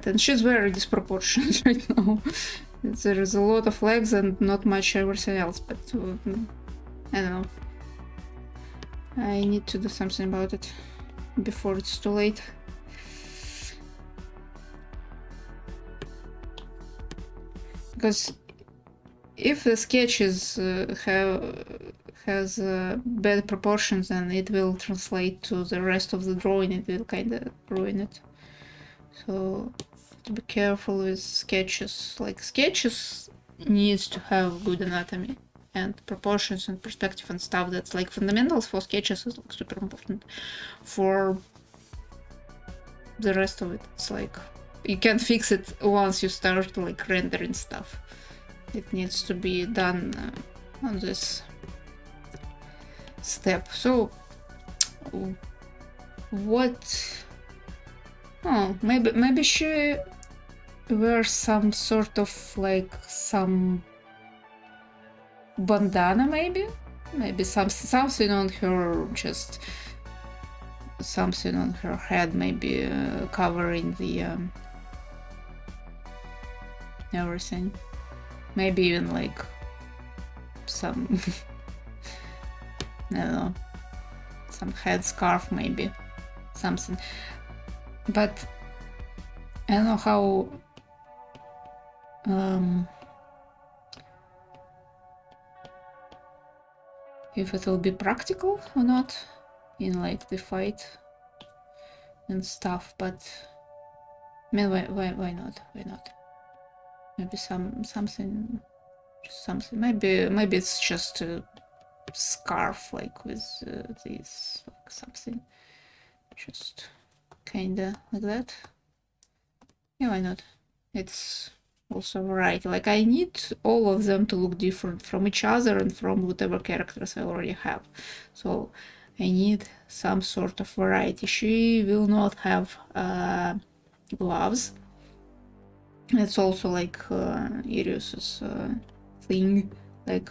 And she's very disproportionate right now. There is a lot of legs and not much everything else, but I don't know. I need to do something about it before it's too late. Because if the sketch is has bad proportions, then it will translate to the rest of the drawing. It will kind of ruin it. So to be careful with sketches. Like sketches needs to have good anatomy. and proportions and perspective and stuff. That's like fundamentals for sketches is like super important. For the rest of it, it's like you can fix it once you start like rendering stuff. It needs to be done on this step. So what? Oh, maybe she wears some sort of like some bandana, maybe something on her, just something on her head, maybe covering the everything. Maybe even like some I don't know, some headscarf, maybe something. But I don't know how if it will be practical or not in like the fight and stuff, but I mean, why not? Maybe something. Maybe it's just a scarf, like with these, like something, just kinda like that. Yeah, why not? It's also variety. Like I need all of them to look different from each other and from whatever characters I already have. So I need some sort of variety. She will not have gloves. It's also like Irius's thing. Like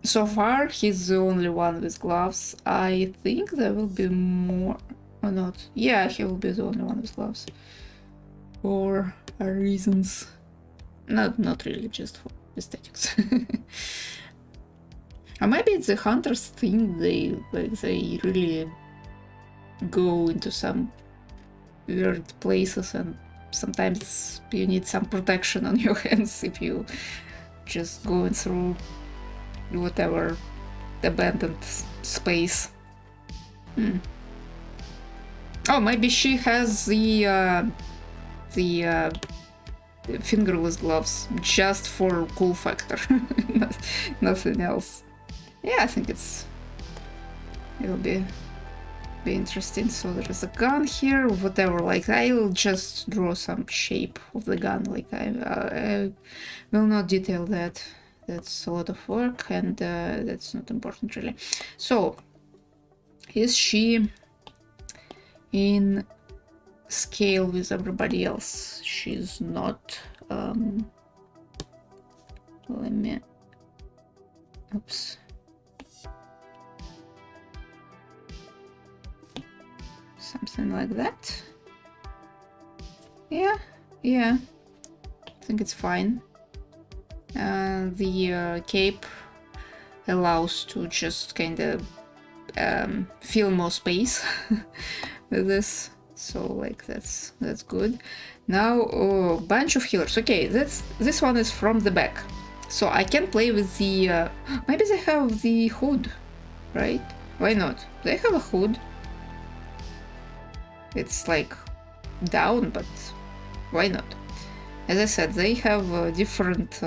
so far he's the only one with gloves. I think there will be more or not. Yeah, he will be the only one with gloves. For reasons. Not really, just for aesthetics. Or maybe it's the hunters thing, they really go into some weird places and sometimes you need some protection on your hands if you just going through whatever abandoned space. Oh, maybe she has the fingerless gloves just for cool factor. Nothing else. Yeah, I think it'll be interesting. So there is a gun here, whatever. Like I'll just draw some shape of the gun. Like I will not detail that. That's a lot of work, and that's not important really. So is she in scale with everybody else? She's not. Let me. Oops. Something like that. Yeah. I think it's fine. The cape allows to just kind of fill more space with this. So like that's good. Now a bunch of healers. Okay, this one is from the back, so I can play with the. Maybe they have the hood, right? Why not? They have a hood. It's like down, but why not? As I said, they have different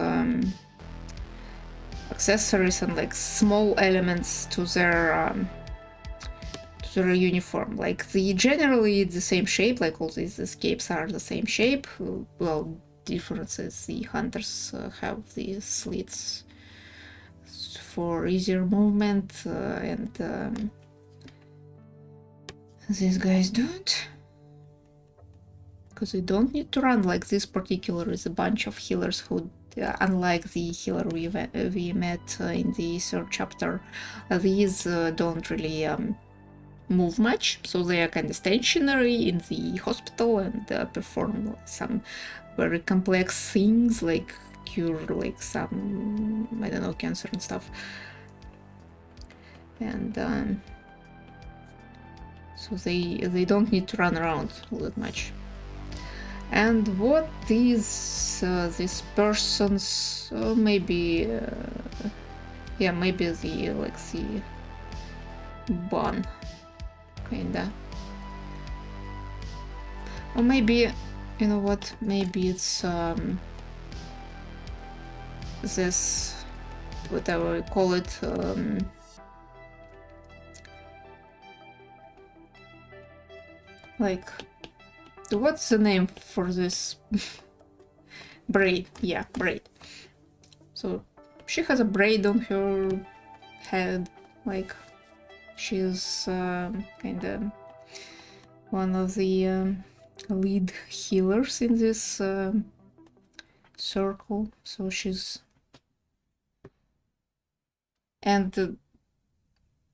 accessories and like small elements to their uniform. Like generally the same shape, like all these capes are the same shape. Well, differences, the hunters have the slits for easier movement, and these guys don't, because they don't need to run. Like this particular is a bunch of healers who, unlike the healer we met in the third chapter, these don't really move much, so they are kind of stationary in the hospital and perform some very complex things, like cure like some, I don't know, cancer and stuff. And so they don't need to run around all that much. And what is this person's? Maybe, yeah, maybe the like the bun, kinda. Or maybe, you know what? Maybe it's this, whatever we call it, like, what's the name for this? Braid, yeah, braid. So she has a braid on her head, like she's kind of one of the lead healers in this circle. So she's, and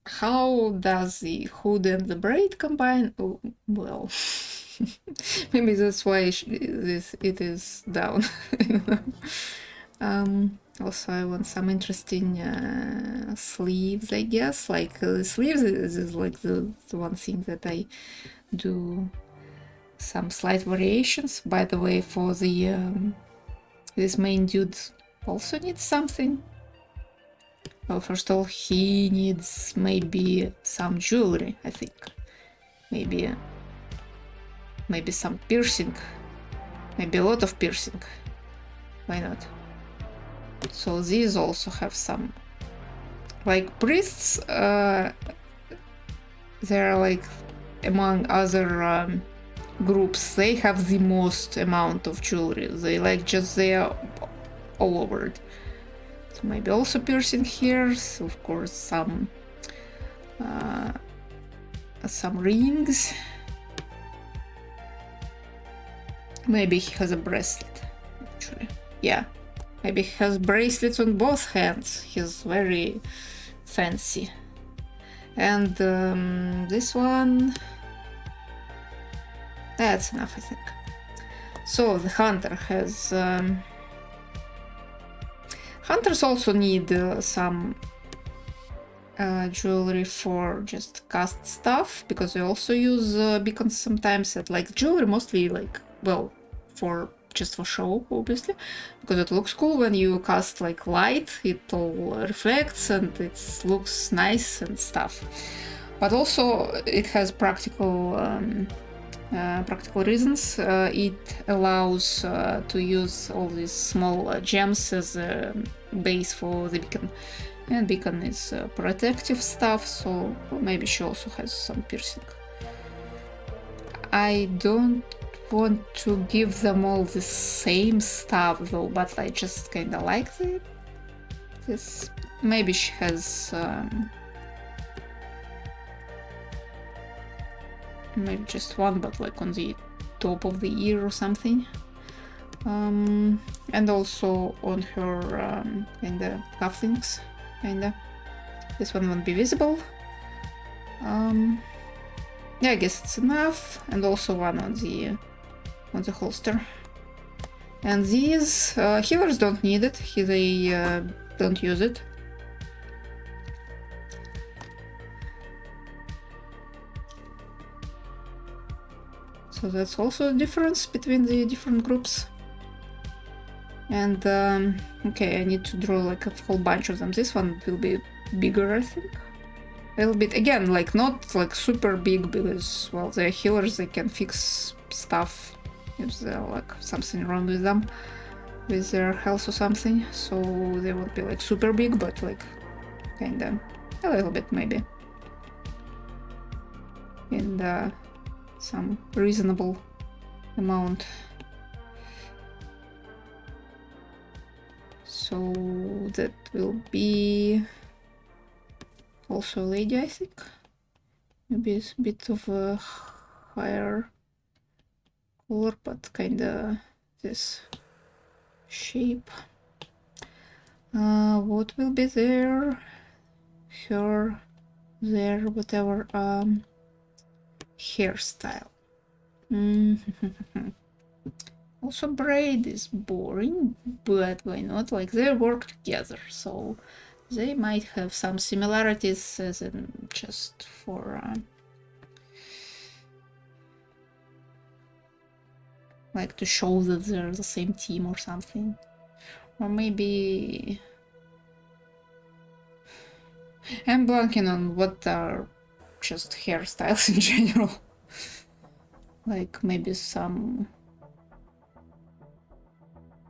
how does the hood and the braid combine? Oh, well, maybe that's why it is down. Also, I want some interesting sleeves, I guess. Like sleeves is like the one thing that I do some slight variations. By the way, for the this main dude also needs something. Well, first of all, he needs maybe some jewelry, I think. Maybe some piercing. Maybe a lot of piercing. Why not? So these also have some, like priests, they're like among other groups, they have the most amount of jewelry. They like just they're all over it. So maybe also piercing here. So of course some rings. Maybe he has a bracelet, actually. Yeah, maybe he has bracelets on both hands. He's very fancy. And this one, that's enough, I think. So the hunter has hunters also need some jewelry for just cast stuff, because they also use beacons sometimes. At like jewelry mostly, like, well, for just for show, obviously, because it looks cool when you cast like light, it all reflects and it looks nice and stuff. But also it has practical reasons. It allows to use all these small gems as a base for the beacon, and beacon is protective stuff, so maybe she also has some piercing. I don't want to give them all the same stuff though, but I just kind of like this. Maybe she has maybe just one, but like on the top of the ear or something. And also on her kinda cufflinks, kinda. This one won't be visible. Yeah, I guess it's enough. And also one on the holster. And these healers don't need it. They don't use it. So that's also a difference between the different groups. And okay, I need to draw like a whole bunch of them. This one will be bigger, I think. A little bit, again, like not like super big, because, well, they're healers, they can fix stuff if there's like something wrong with them, with their health or something. So they won't be like super big, but like kinda a little bit maybe. And some reasonable amount. So that will be also a lady, I think. Maybe it's a bit of a higher color, but kinda this shape. What will be there? Her, there, whatever. Hairstyle. Also braid is boring, but why not? Like, they work together, so they might have some similarities, as in just for like to show that they're the same team or something. Or maybe I'm blanking on what are just hairstyles in general. Like maybe some,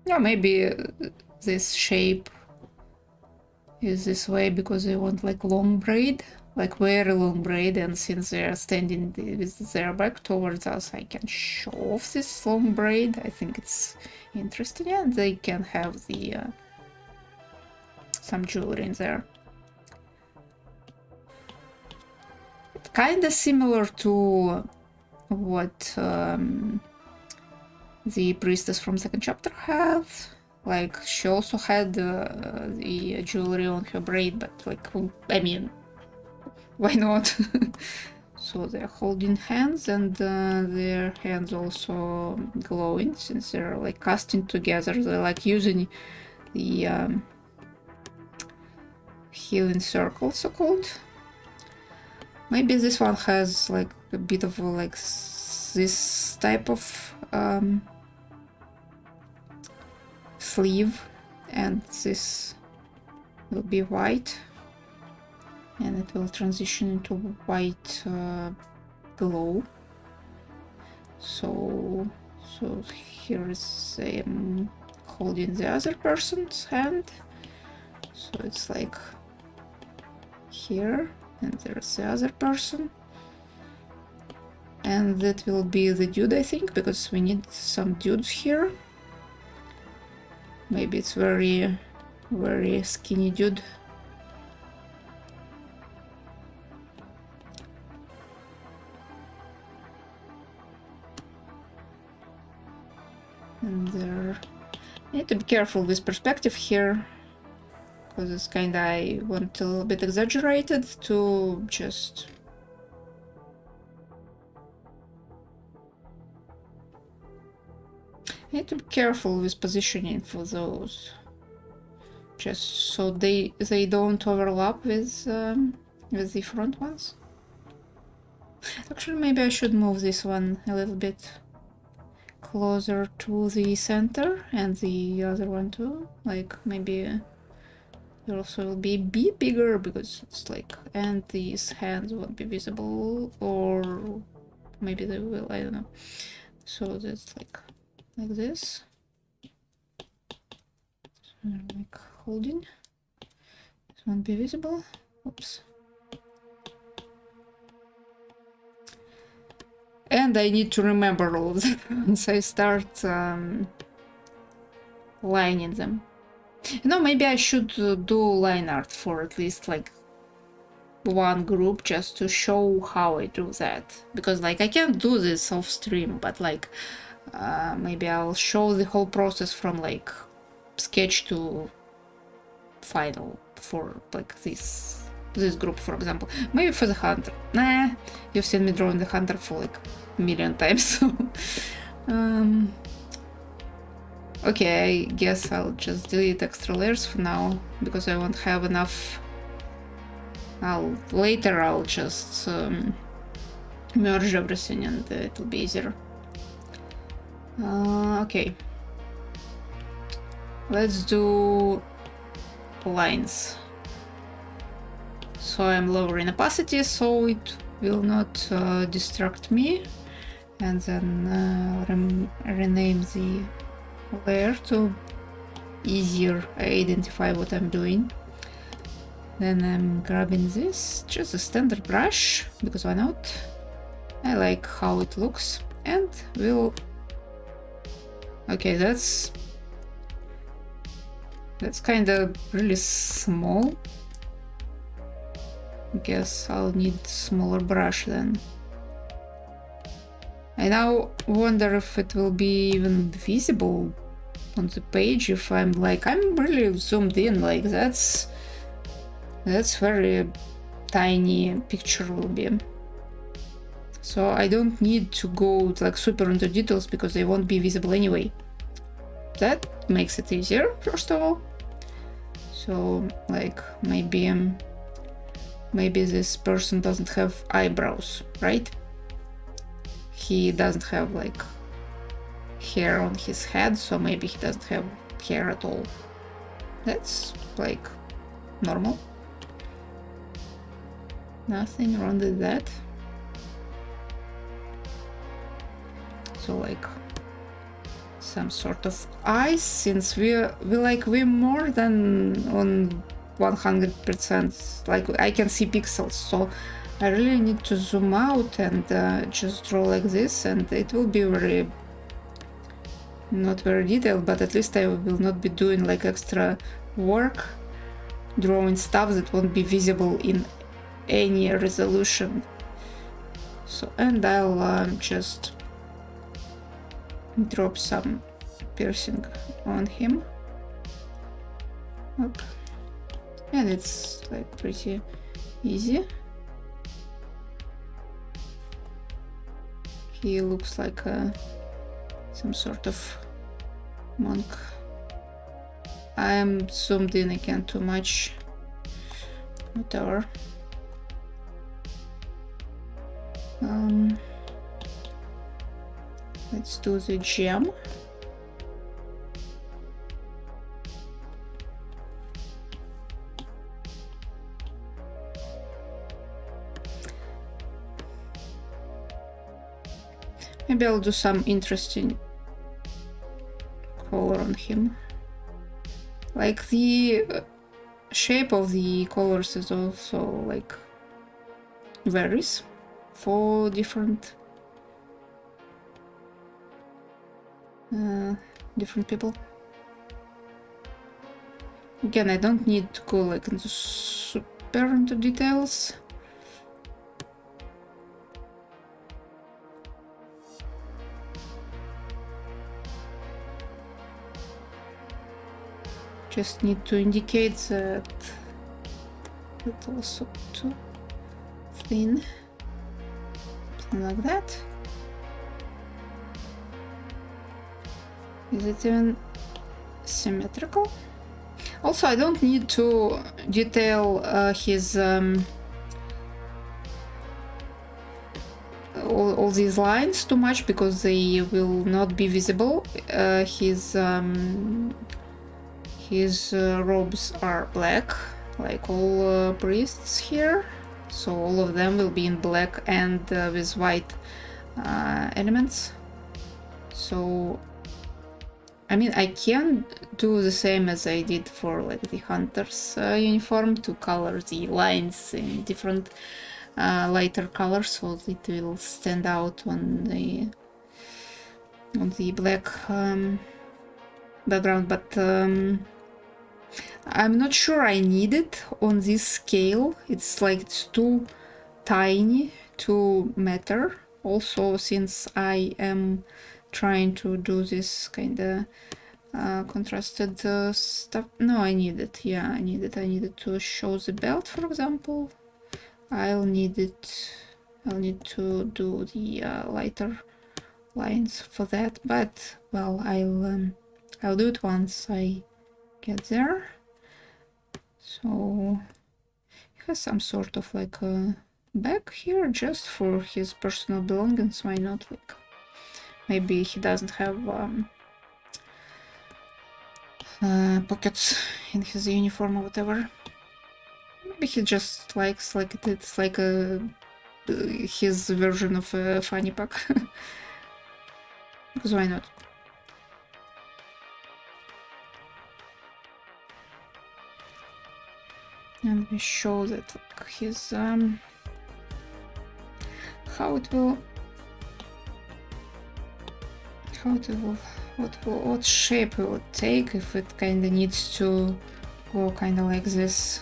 yeah, maybe this shape is this way because I want like long braid, like very long braid, and since they are standing with their back towards us, I can show off this long braid. I think it's interesting, and they can have the some jewelry in there. Kind of similar to what the priestess from second chapter had. Like, she also had the jewelry on her braid, but like, I mean, why not? So they're holding hands, and their hands also glowing since they're like casting together. They're like using the healing circle, so called. Maybe this one has like a bit of like this type of sleeve, and this will be white, and it will transition into white glow. So here is holding the other person's hand, so it's like here, and there's the other person, and that will be the dude, I think, because we need some dudes here. Maybe it's very skinny dude. And there, I need to be careful with perspective here, because it's kinda, I want a little bit exaggerated to just I need to be careful with positioning for those, just so they don't overlap with the front ones. Actually, maybe I should move this one a little bit closer to the center, and the other one too. Like, maybe it also will be a bit bigger, because it's like, and these hands won't be visible, or maybe they will, I don't know. So that's like this. So like holding. This won't be visible. Oops. And I need to remember all of that once I start lining them. You know, maybe I should do line art for at least like one group, just to show how I do that. Because like I can't do this off stream, but like maybe I'll show the whole process from like sketch to final for like this group, for example. Maybe for the hunter. Nah, you've seen me drawing the hunter for like a million times. So okay, I guess I'll just delete extra layers for now, because I won't have enough. Later I'll just merge everything, and it'll be easier. Okay, let's do lines. So I'm lowering opacity so it will not distract me, and then rename the layer to easier identify what I'm doing. Then I'm grabbing this, just a standard brush, because why not? I like how it looks, and we'll... Okay, that's kind of really small. I guess I'll need smaller brush then. I now wonder if it will be even visible on the page if I'm really zoomed in, like that's very tiny picture will be. So I don't need to go like super into details because they won't be visible anyway. That makes it easier, first of all. So like maybe this person doesn't have eyebrows, right? He doesn't have like hair on his head, so maybe he doesn't have hair at all. That's like normal. Nothing wrong with that. So like some sort of eyes, since we're more than on 100%. Like I can see pixels, so I really need to zoom out and just draw like this, and it will be not very detailed, but at least I will not be doing like extra work drawing stuff that won't be visible in any resolution. So, and I'll just drop some piercing on him. Up. And it's like pretty easy. He looks like some sort of monk. I'm zoomed in again too much. Whatever. Let's do the gem. Maybe I'll do some interesting color on him. Like the shape of the colors is also like varies for different people. Again, I don't need to go like into super into details. Just need to indicate that it's also too thin, something like that. Is it even symmetrical? Also, I don't need to detail his all these lines too much, because they will not be visible. His robes are black, like all priests here, so all of them will be in black and with white elements. So I mean, I can do the same as I did for like the hunter's uniform, to color the lines in different lighter colors so that it will stand out on the black background, but I'm not sure I need it on this scale. It's like it's too tiny to matter. Also, since I am trying to do this kind of contrasted stuff. No, I need it. Yeah, I need it. I needed to show the belt, for example. I'll need to do the lighter lines for that. But well, I'll do it once I get there. So he has some sort of like a bag here just for his personal belongings. Why not? Like, maybe he doesn't have pockets in his uniform or whatever. Maybe he just likes like it's like his version of a fanny pack. Because why not? And we show that like, his what shape it would take if it kind of needs to go kind of like this.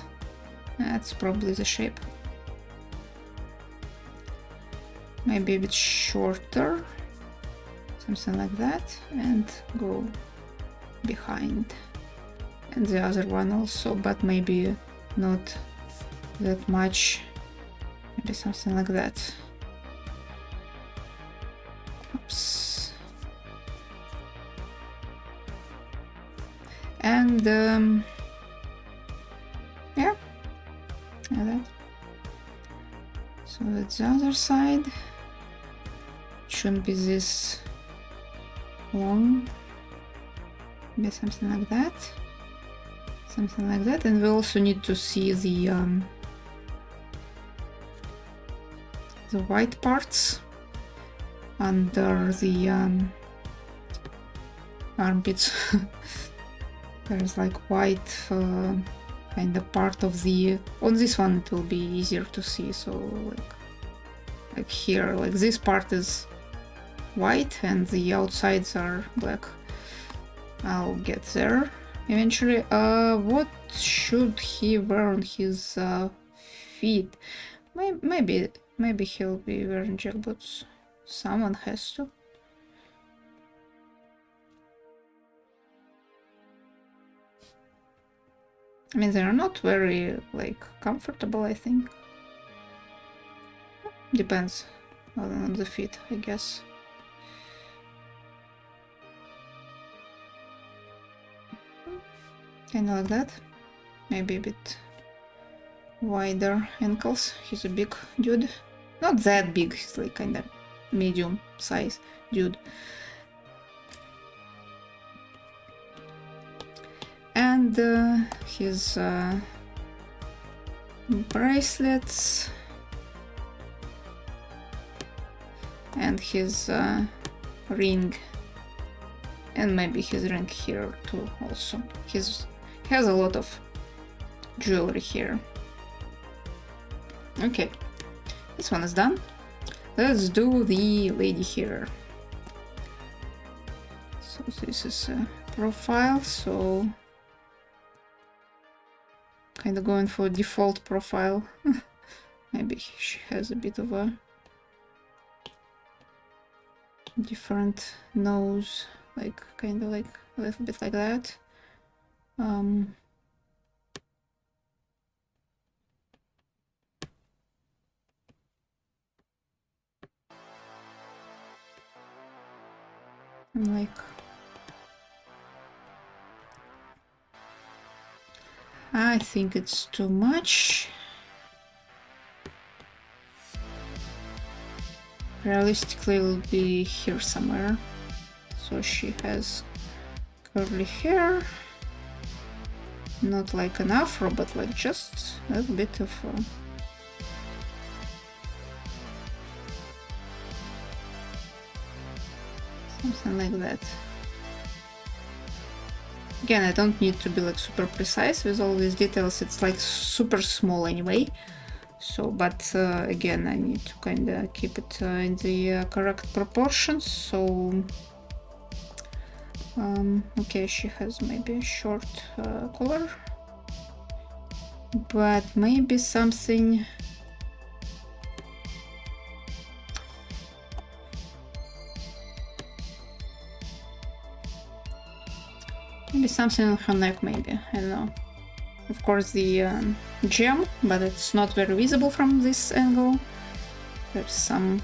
That's probably the shape. Maybe a bit shorter, something like that, and go behind. And the other one also, but maybe not that much. Maybe something like that. Oops. And yeah, like that. So that's the other side. Shouldn't be this long. Maybe something like that. Something like that. And we also need to see the white parts under the armpits. There's like white kind of part of the... On this one it will be easier to see, so like here, like this part is white and the outsides are black. I'll get there eventually. What should he wear on his feet? Maybe he'll be wearing gel boots. Someone has to. I mean, they're not very like comfortable, I think. Depends on the feet, I guess. Kind of like that. Maybe a bit wider ankles. He's a big dude. Not that big, he's like kind of medium size dude. And his bracelets and his ring, and maybe his ring here too also. He has a lot of jewelry here. Okay, this one is done. Let's do the lady here. So this is a profile, so kind of going for default profile. Maybe she has a bit of a different nose, like kind of like a little bit like that. Like I think it's too much. Realistically, it will be here somewhere. So she has curly hair, not like an afro, but like just a little bit of something like that. Again, I don't need to be like super precise with all these details, it's like super small anyway. So, but again, I need to kind of keep it in the correct proportions. So, okay, she has maybe a short collar, but maybe something. Maybe something on her neck, maybe, I don't know. Of course the gem, but it's not very visible from this angle. There's some,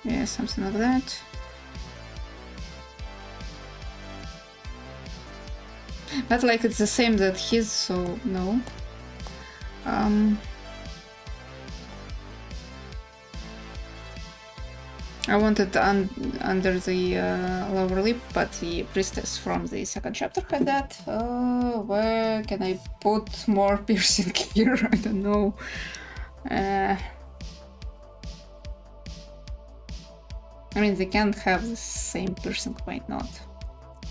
yeah, something like that. But like it's the same that his, so no. I wanted under the lower lip, but the priestess from the second chapter had that. Where can I put more piercing here? I don't know. I mean, they can't have the same piercing, why not?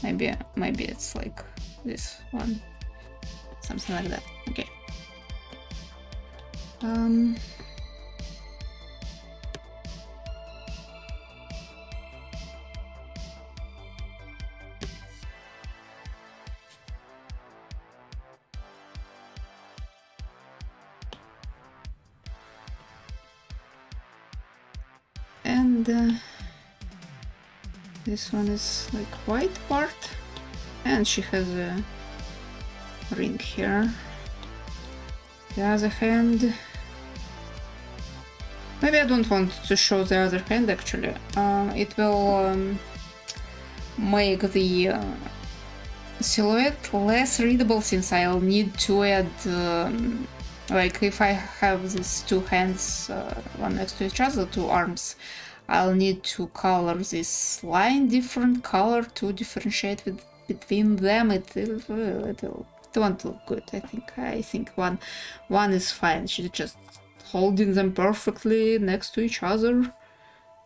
Maybe it's like this one, something like that. Okay. And this one is like white part, and she has a ring here. The other hand, maybe I don't want to show the other hand actually. It will make the silhouette less readable, since I'll need to add like if I have these two hands one next to each other, two arms, I'll need to color this line different color to differentiate between them. It won't look good. I think one is fine. She's just holding them perfectly next to each other.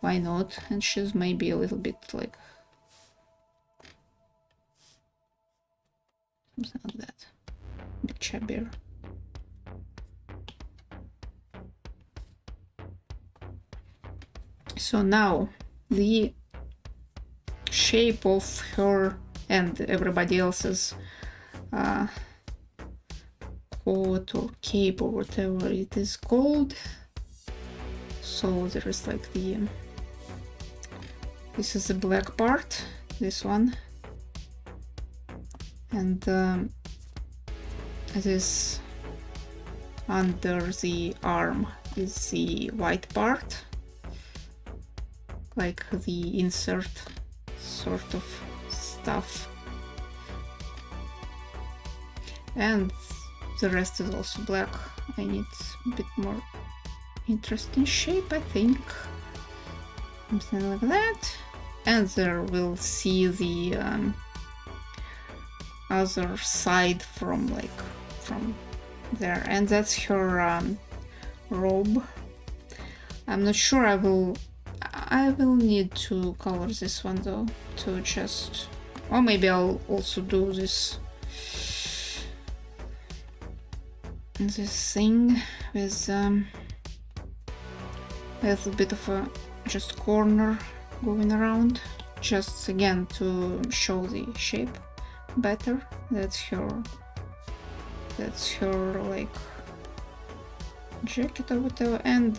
Why not? And she's maybe a little bit like something like that. A bit chubbier. So now the shape of her and everybody else's coat or cape or whatever it is called. So there is like the this is the black part, this one, and this under the arm is the white part, like the insert sort of stuff, and the rest is also black. I need a bit more interesting shape, I think, something like that. And there we'll see the other side from there, and that's her robe. I'm not sure. I will need to color this one though, to just, or maybe I'll also do this thing with a bit of a just corner going around, just again to show the shape better. That's her like jacket or whatever, and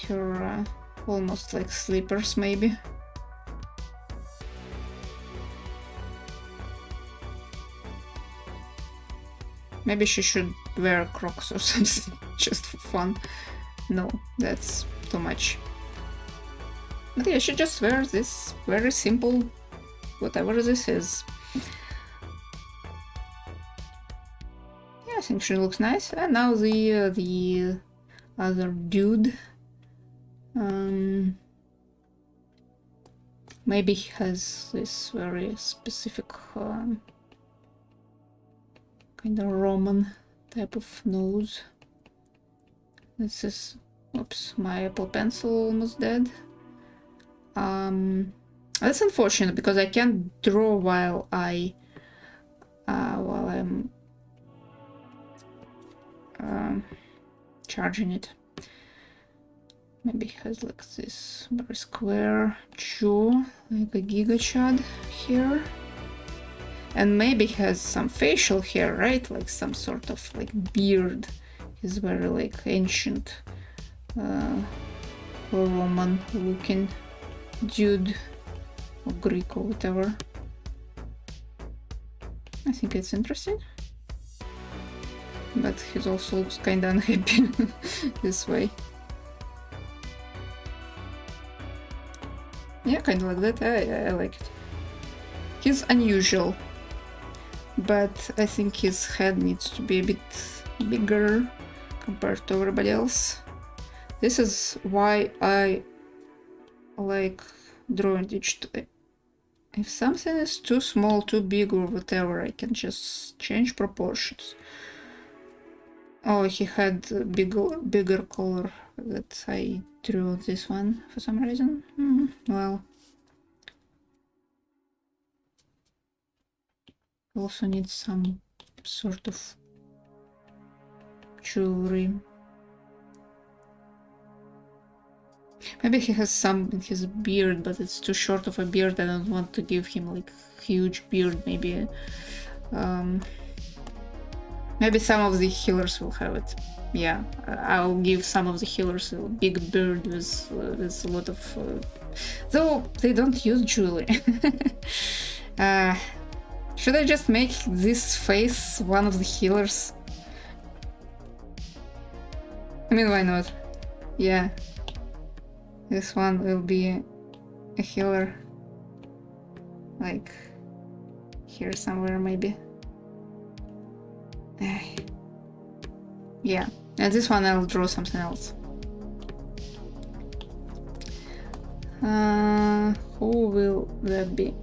her almost like slippers maybe. Maybe she should wear Crocs or something just for fun. No, that's too much. But yeah, she just wears this very simple, whatever this is. Yeah, I think she looks nice. And now the other dude. Maybe he has this very specific kind of Roman type of nose. This is, oops, my Apple Pencil almost dead. That's unfortunate because I can't draw while I'm charging it. Maybe it has like this very square jaw, like a Giga Chad here. And maybe he has some facial hair, right? Like some sort of like beard. He's very like ancient Roman looking dude, or Greek or whatever. I think it's interesting. But he also looks kinda unhappy this way. Yeah, kind of like that. I like it. He's unusual, but I think his head needs to be a bit bigger compared to everybody else. This is why I like drawing digital. If something is too small, too big or whatever, I can just change proportions. Oh, he had a bigger color that I drew this one for some reason. Well, also need some sort of jewelry. Maybe he has some in his beard, but it's too short of a beard. I don't want to give him like huge beard. Maybe maybe some of the healers will have it. Yeah, I'll give some of the healers a big beard with a lot of though they don't use jewelry. Should I just make this face one of the healers? I mean, why not? Yeah. This one will be a healer. Like here somewhere maybe. Yeah. And this one I'll draw something else. Who will that be?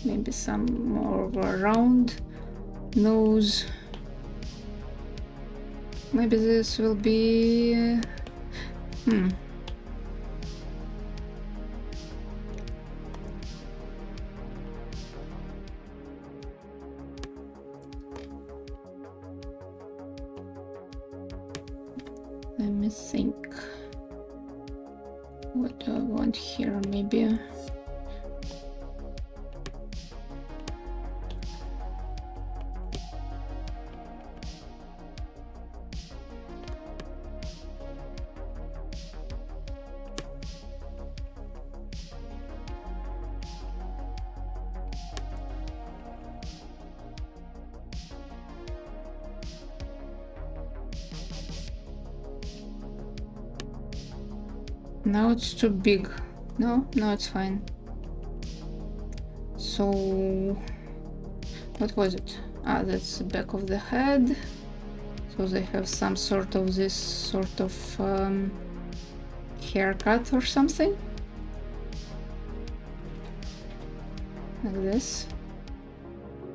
Maybe some more of a round nose. Maybe this will be... Let me think. What do I want here? Maybe. Now it's too big. No, it's fine. So, what was it? Ah, that's the back of the head. So they have some sort of this sort of haircut or something. Like this.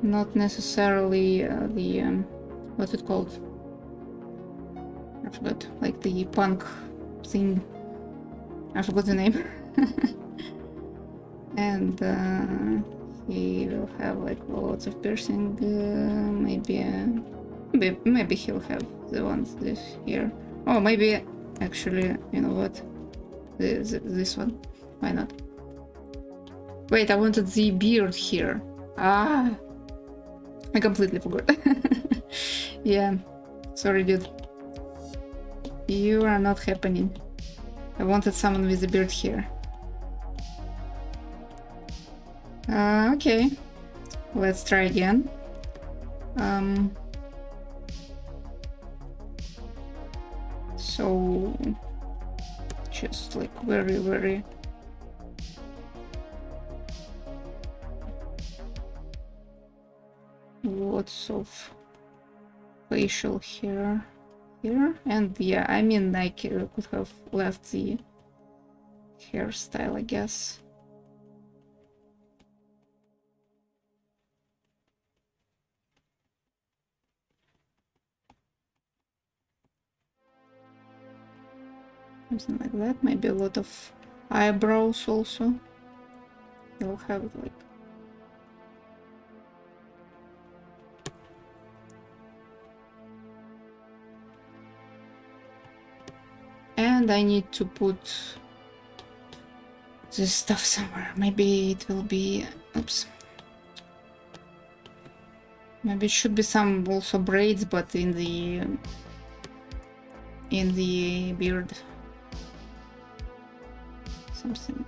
Not necessarily the, what's it called? I forgot. Like the punk thing. I forgot the name. And he will have like lots of piercing. Maybe he'll have the ones this here. Oh, maybe actually, you know what? This one. Why not? Wait, I wanted the beard here. Ah, I completely forgot. Yeah, sorry, dude. You are not happening. I wanted someone with a beard here. Okay, let's try again. So just like very lots of facial hair here, and yeah, I mean, I could have left the hairstyle, I guess. Something like that. Maybe a lot of eyebrows also. You'll have like. And I need to put this stuff somewhere. Maybe it will be. Oops. Maybe it should be some also braids, but in the beard. Something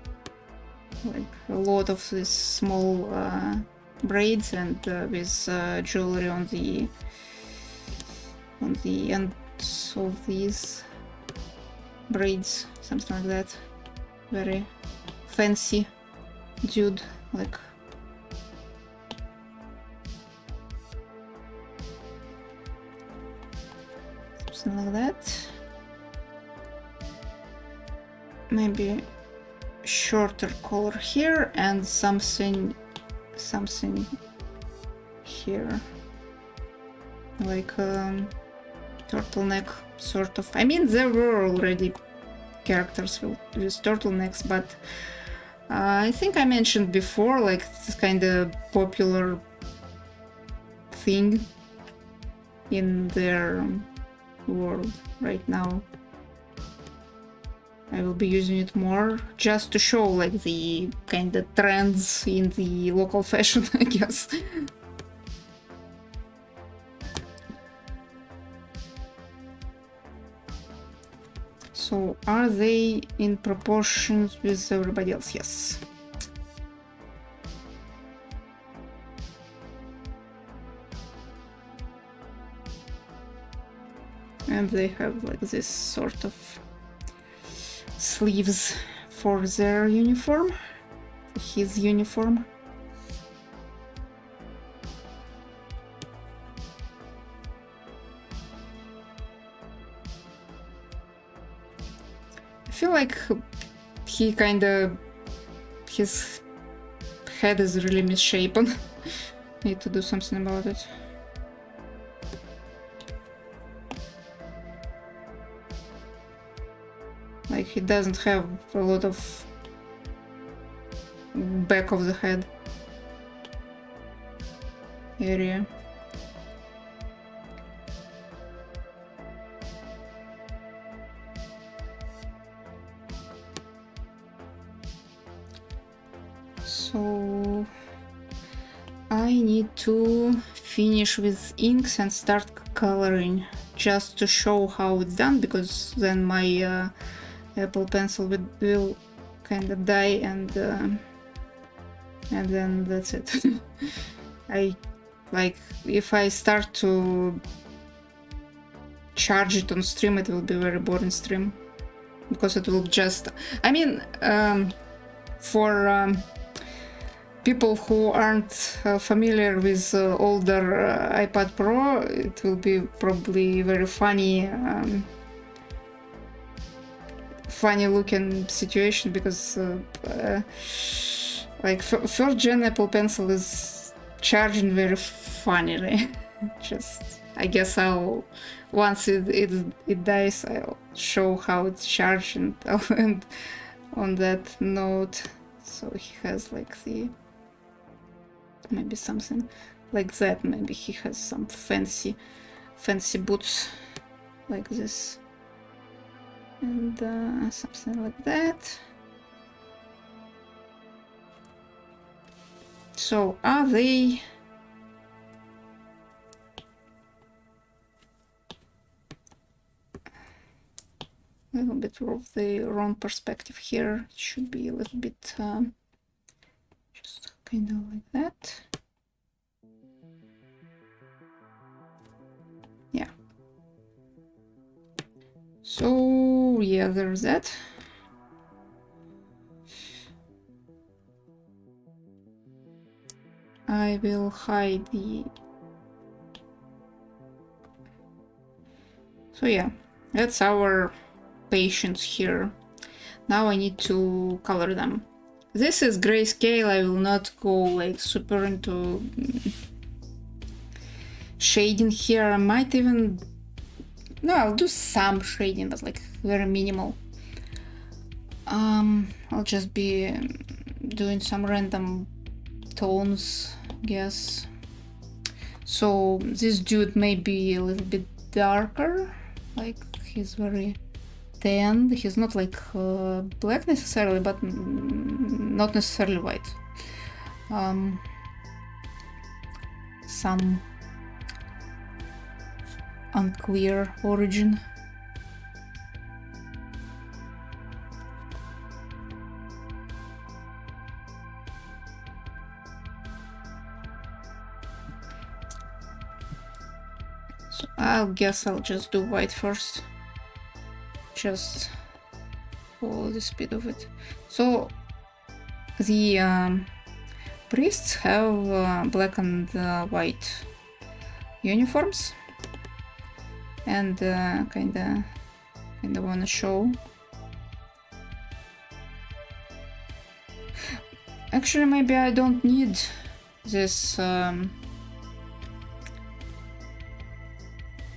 like a lot of these small braids and with jewelry on the ends of these braids, something like that. Very fancy dude, like. Something like that. Maybe shorter collar here and something here, like turtleneck sort of. I mean, there were already characters with turtlenecks, but I think I mentioned before, like, this kind of popular thing in their world right now. I will be using it more just to show like the kind of trends in the local fashion, I guess. So are they in proportions with everybody else? Yes. And they have like this sort of sleeves for their uniform, his uniform. I feel like he kinda, his head is really misshapen. Need to do something about it. Like, he doesn't have a lot of back of the head area. So I need to finish with inks and start coloring just to show how it's done, because then my Apple Pencil will kind of die, and then that's it. I like, if I start to charge it on stream, it will be a very boring stream, because it will just, I mean, for people who aren't familiar with older iPad Pro, it will be probably very funny looking situation, because like first gen Apple Pencil is charging very funnily. Just, I guess I'll, once it dies, I'll show how it's charged, and on that note. So he has like the, maybe something like that. Maybe he has some fancy boots like this, and something like that. So are they a little bit of the wrong perspective here? It should be a little bit just kind of like that. Yeah. So yeah, there's that. I will hide the... So yeah, that's our patients here. Now I need to color them. This is grayscale. I will not go like super into shading here. I might even... No, I'll do some shading, but like very minimal. I'll just be doing some random tones, guess. So this dude may be a little bit darker, like he's very tanned. He's not like black necessarily, but not necessarily white. Some unclear origin. So I guess I'll just do white first, just for the speed of it. So the priests have black and white uniforms, and kinda wanna show. Actually, maybe I don't need this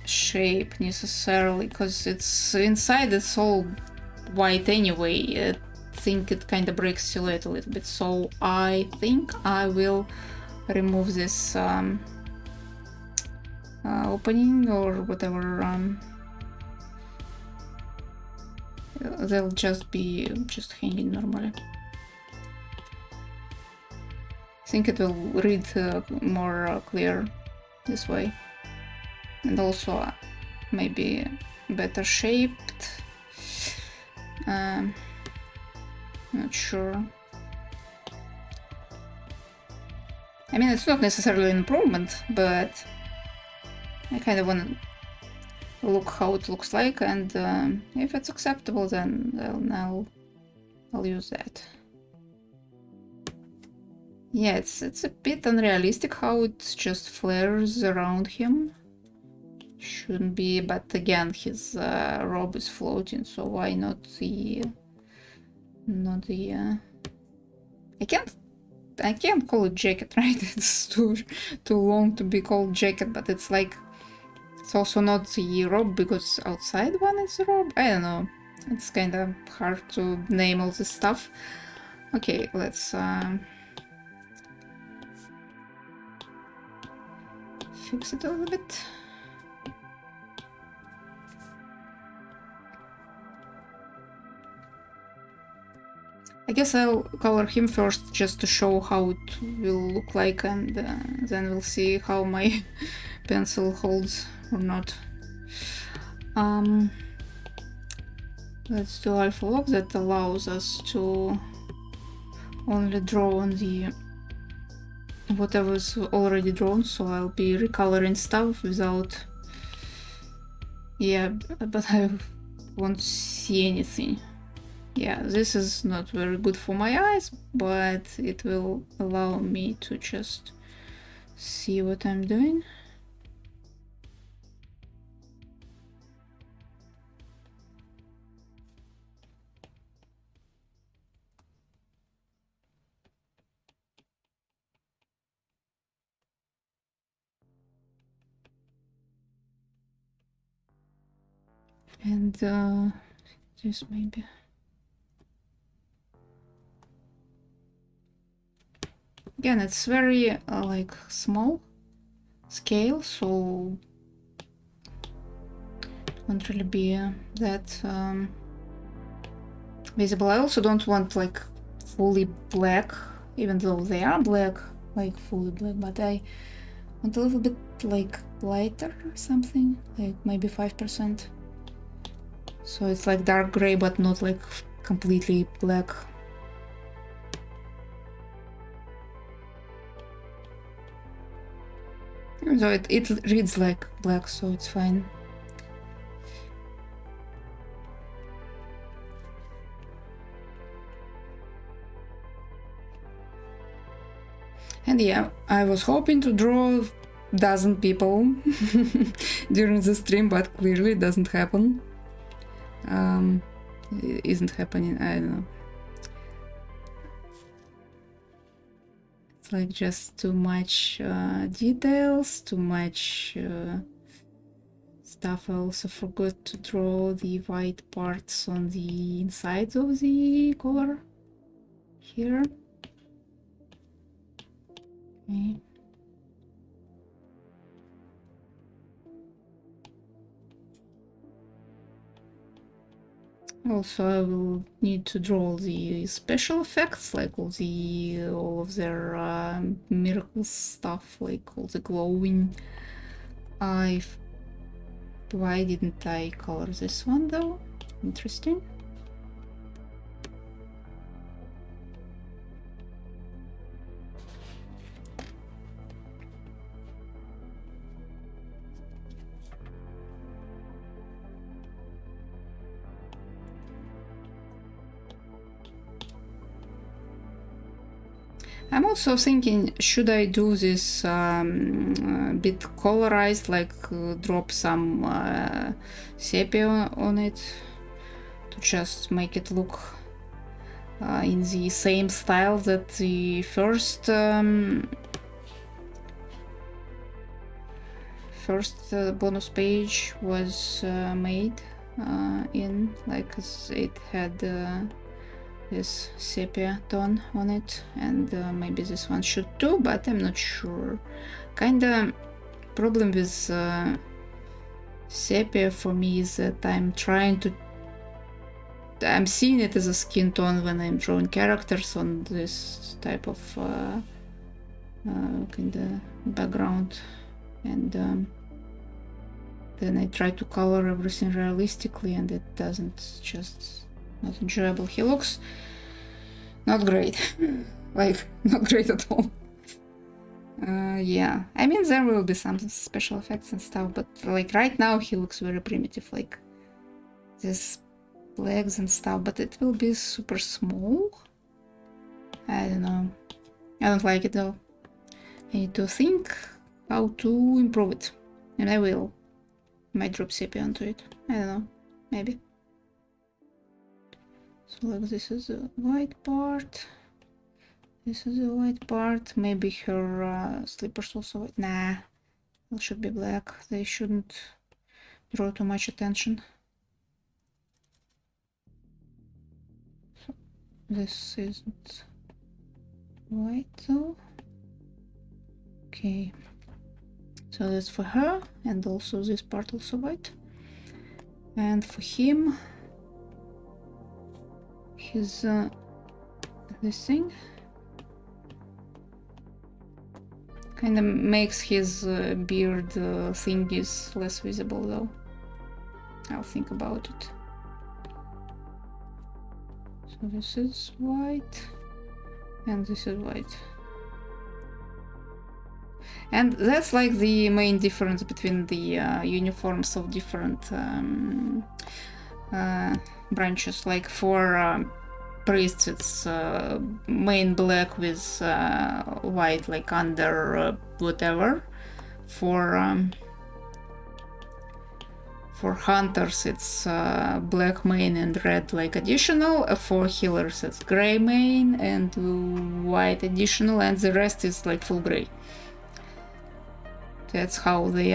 shape necessarily, because it's inside, it's all white anyway. I think it kind of breaks silhouette a little bit, so I think I will remove this opening or whatever. They'll just be hanging normally. I think it will read more clear this way, and also maybe better shaped. Not sure. I mean, it's not necessarily an improvement, but I kind of want to look how it looks like, and if it's acceptable, then I'll use that. Yeah, it's a bit unrealistic how it just flares around him. Shouldn't be, but again, his robe is floating, so why not the... I can't call it jacket, right? It's too long to be called jacket, but it's like, it's also not the robe, because outside one is the robe. I don't know. It's kind of hard to name all this stuff. Okay, let's fix it a little bit. guess I'll color him first just to show how it will look like, and then we'll see how my pencil holds or not. Let's do alpha lock. That allows us to only draw on the whatever's already drawn, so I'll be recoloring stuff without, yeah, but I won't see anything. Yeah, this is not very good for my eyes, but it will allow me to just see what I'm doing. And just maybe. Again, it's very like small scale, so it won't really be that visible. I also don't want like fully black, even though they are black, like fully black, but I want a little bit like lighter or something, like maybe 5%. So it's like dark gray, but not like completely black. So it reads like black, so it's fine. And yeah, I was hoping to draw dozen people during the stream, but clearly it doesn't happen. It isn't happening, I don't know. It's like just too much details, too much stuff. I also forgot to draw the white parts on the inside of the color here. Okay. Also, I will need to draw the special effects, like all of their miracle stuff, like all the glowing. Why didn't I color this one though? Interesting. I'm also thinking, should I do this bit colorized, like drop some sepia on it to just make it look in the same style that the first bonus page was made in, like it had this sepia tone on it, and maybe this one should too, but I'm not sure. Kinda problem with sepia for me is that I'm seeing it as a skin tone when I'm drawing characters on this type of kinda background, and then I try to color everything realistically, and it doesn't, just not enjoyable. He looks not great. Like, not great at all. Yeah, I mean, there will be some special effects and stuff, but like right now he looks very primitive, like these legs and stuff, but it will be super small. I don't know. I don't like it though. I need to think how to improve it, and I will. Might drop sepia onto it. I don't know, maybe. So like this is the white part. This is the white part. Maybe her slippers also white. Nah, it should be black. They shouldn't draw too much attention. So this isn't white though. Okay. So that's for her, and also this part also white. And for him, his this thing. Kind of makes his beard thingies less visible though. I'll think about it. So this is white and this is white. And that's like the main difference between the uniforms of different branches. Like for priests it's main black with white like under whatever. For hunters it's black main and red like additional. For healers it's gray main and white additional, and the rest is like full gray. That's how they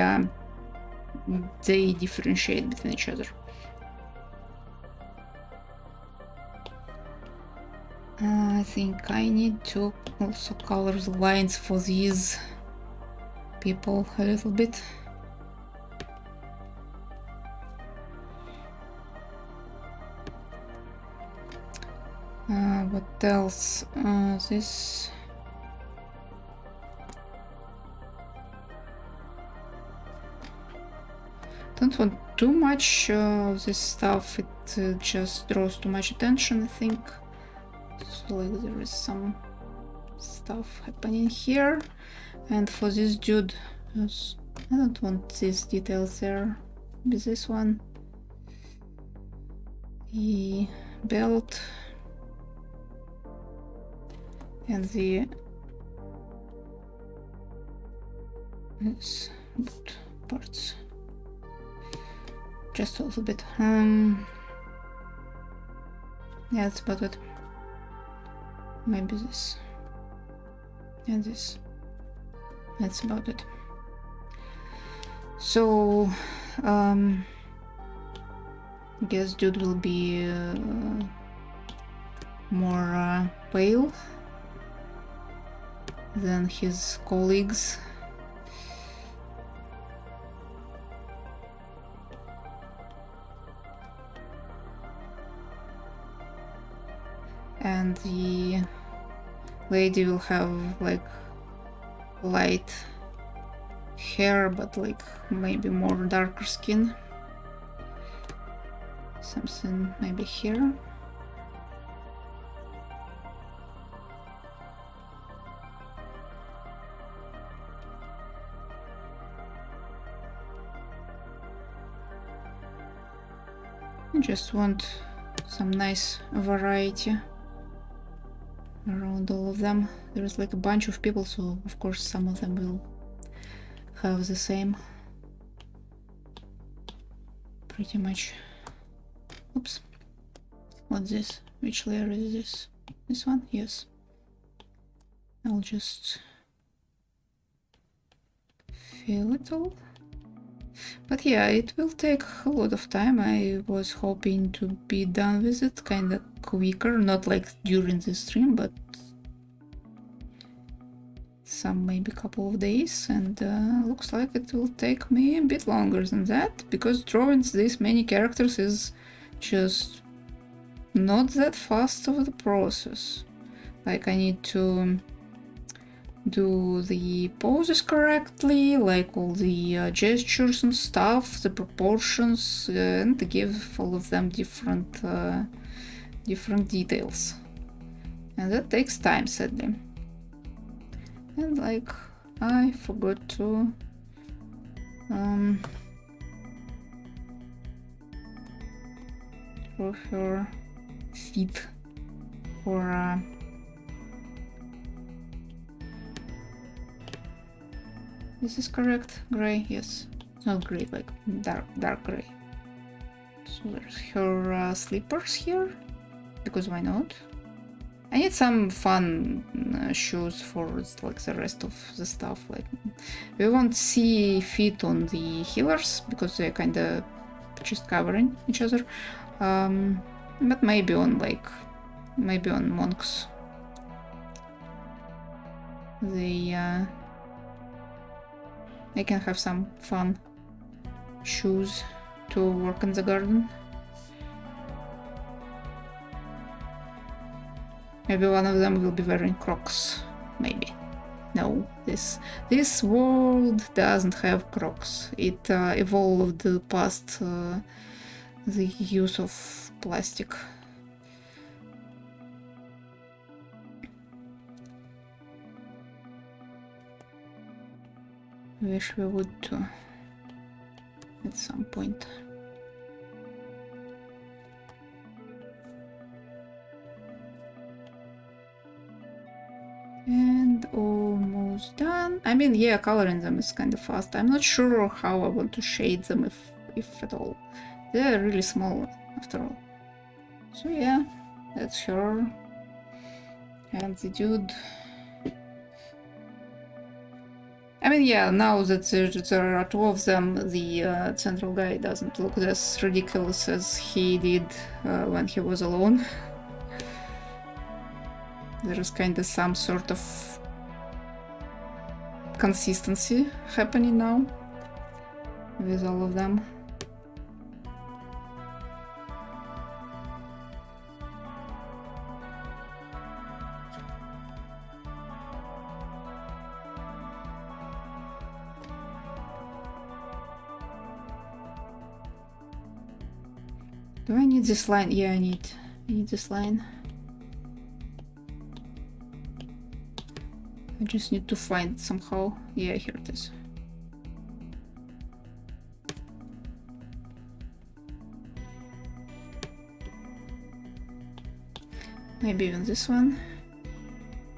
differentiate between each other. I think I need to also color the lines for these people a little bit. What else? This. Don't want too much of this stuff, it just draws too much attention, I think. So like there is some stuff happening here. And for this dude, I don't want these details there. With this one. The belt. And the boot parts. Just a little bit. Yeah, that's about it. Maybe this and this. That's about it. So I guess dude will be more pale than his colleagues. And the lady will have like light hair, but like maybe more darker skin. Something maybe here. I just want some nice variety around all of them. There is like a bunch of people, so of course some of them will have the same. Pretty much. Oops. What's this? Which layer is this? This one? Yes. I'll just fill it all. But yeah, it will take a lot of time. I was hoping to be done with it kind of quicker, not like during the stream, but some maybe couple of days, and looks like it will take me a bit longer than that, because drawing this many characters is just not that fast of the process. Like I need to do the poses correctly, like all the gestures and stuff, the proportions, and give all of them different details, and that takes time, sadly. And like I forgot to draw her feet for this is correct. Gray, yes. It's not gray, like dark gray. So there's her slippers here, because why not? I need some fun shoes for like the rest of the stuff. Like we won't see feet on the healers because they're kind of just covering each other. But maybe on monks. They can have some fun shoes to work in the garden. Maybe one of them will be wearing Crocs. Maybe. No, this world doesn't have Crocs. It evolved past the use of plastic. Wish we would too, at some point. And almost done. I mean, yeah, coloring them is kind of fast. I'm not sure how I want to shade them, if at all. They're really small, after all. So yeah, that's her. And the dude. I mean, yeah, now that there are two of them, the central guy doesn't look as ridiculous as he did when he was alone. There's kinda some sort of consistency happening now with all of them. Do I need this line? Yeah, I need this line. I just need to find it somehow. Yeah, here it is. Maybe even this one.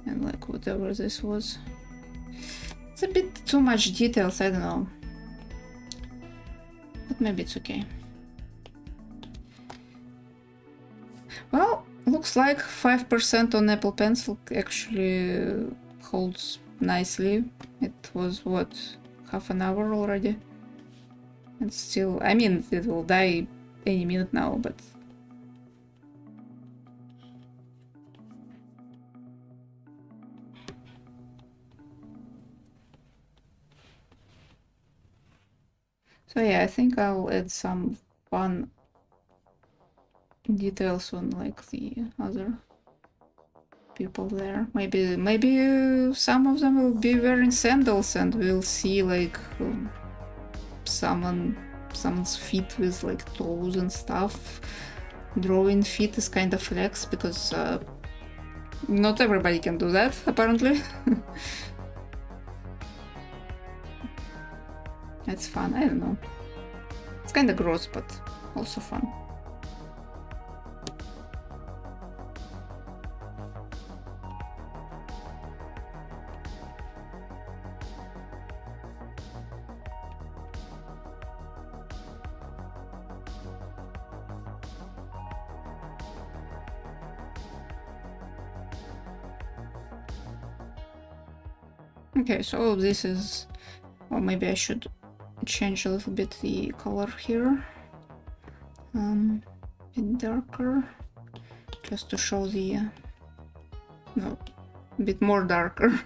And like whatever this was. It's a bit too much details, I don't know. But maybe it's okay. Well, looks like 5% on Apple Pencil actually holds nicely. It was, what, half an hour already? And still, I mean, it will die any minute now, but... So yeah, I think I'll add some fun details on like the other people there. Maybe some of them will be wearing sandals, and we'll see like someone's feet with like toes and stuff. Drawing feet is kind of flex because not everybody can do that apparently. That's fun. I don't know. It's kind of gross, but also fun. Okay, so this is, or maybe I should change a little bit the color here, bit darker, just to show the, no, a bit more darker,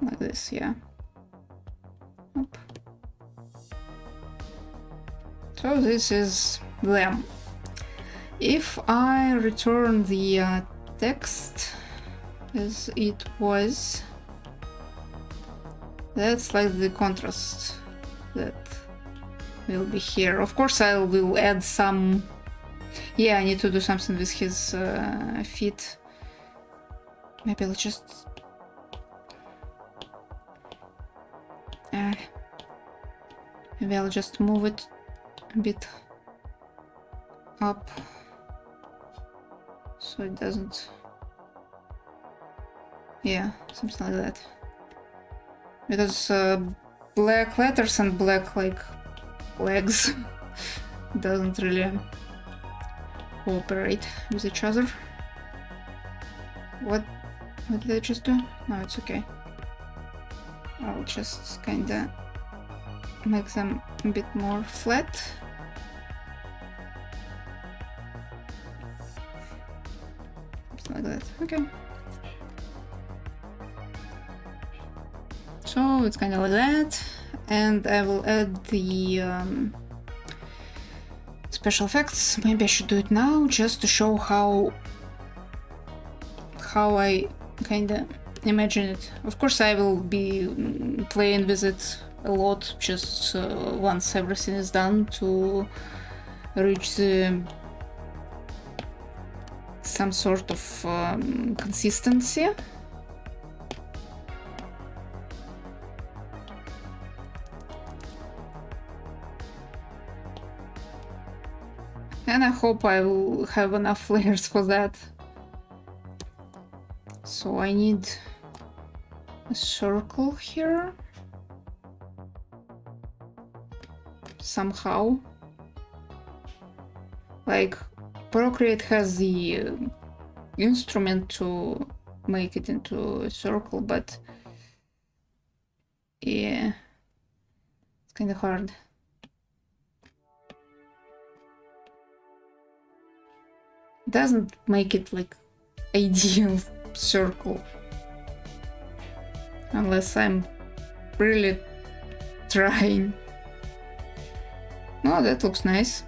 like this, yeah. Up. So this is them. If I return the text as it was, that's like the contrast that will be here. Of course I will add some, yeah, I need to do something with his feet. Maybe I'll just maybe I'll just move it a bit up so it doesn't, yeah, something like that. Because black letters and black like legs doesn't really cooperate with each other. What did I just do? No, it's okay. I'll just kinda make them a bit more flat. Something like that. Okay. So it's kind of like that, and I will add the special effects. Maybe I should do it now just to show how I kinda imagine it. Of course I will be playing with it a lot just once everything is done to reach some sort of consistency. And I hope I will have enough layers for that. So I need a circle here. Somehow. Like, Procreate has the instrument to make it into a circle, but yeah, it's kind of hard. Doesn't make it like ideal circle unless I'm really trying. Oh, that looks nice.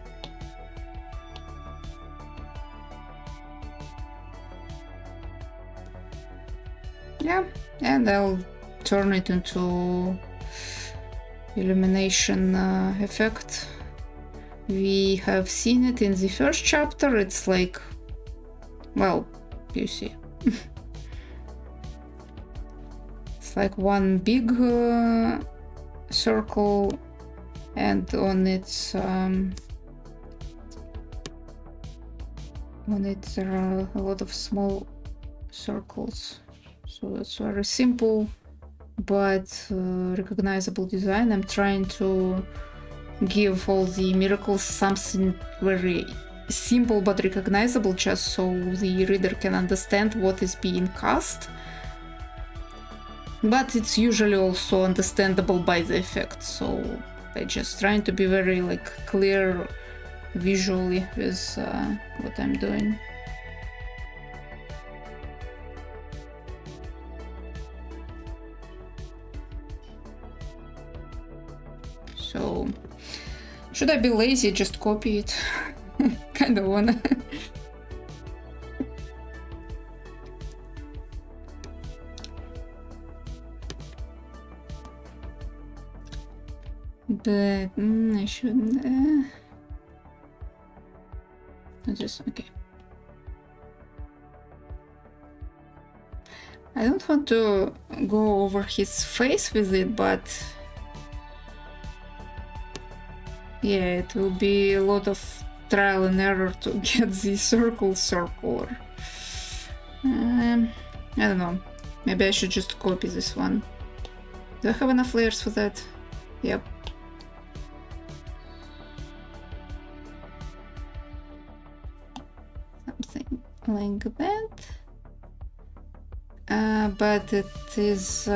Yeah, and I'll turn it into illumination effect. We have seen it in the first chapter. It's like, well, you see. It's like one big circle, and on its there are a lot of small circles. So that's very simple but recognizable design. I'm trying to give all the miracles something very simple but recognizable, just so the reader can understand what is being cast. But it's usually also understandable by the effect, so I'm just trying to be very like clear visually with what I'm doing. So, should I be lazy, just copy it? Kind of wanna. But I shouldn't. Just okay. I don't want to go over his face with it, but yeah, it will be a lot of trial and error to get the circular. I don't know. Maybe I should just copy this one. Do I have enough layers for that? Yep. Something like that. But it is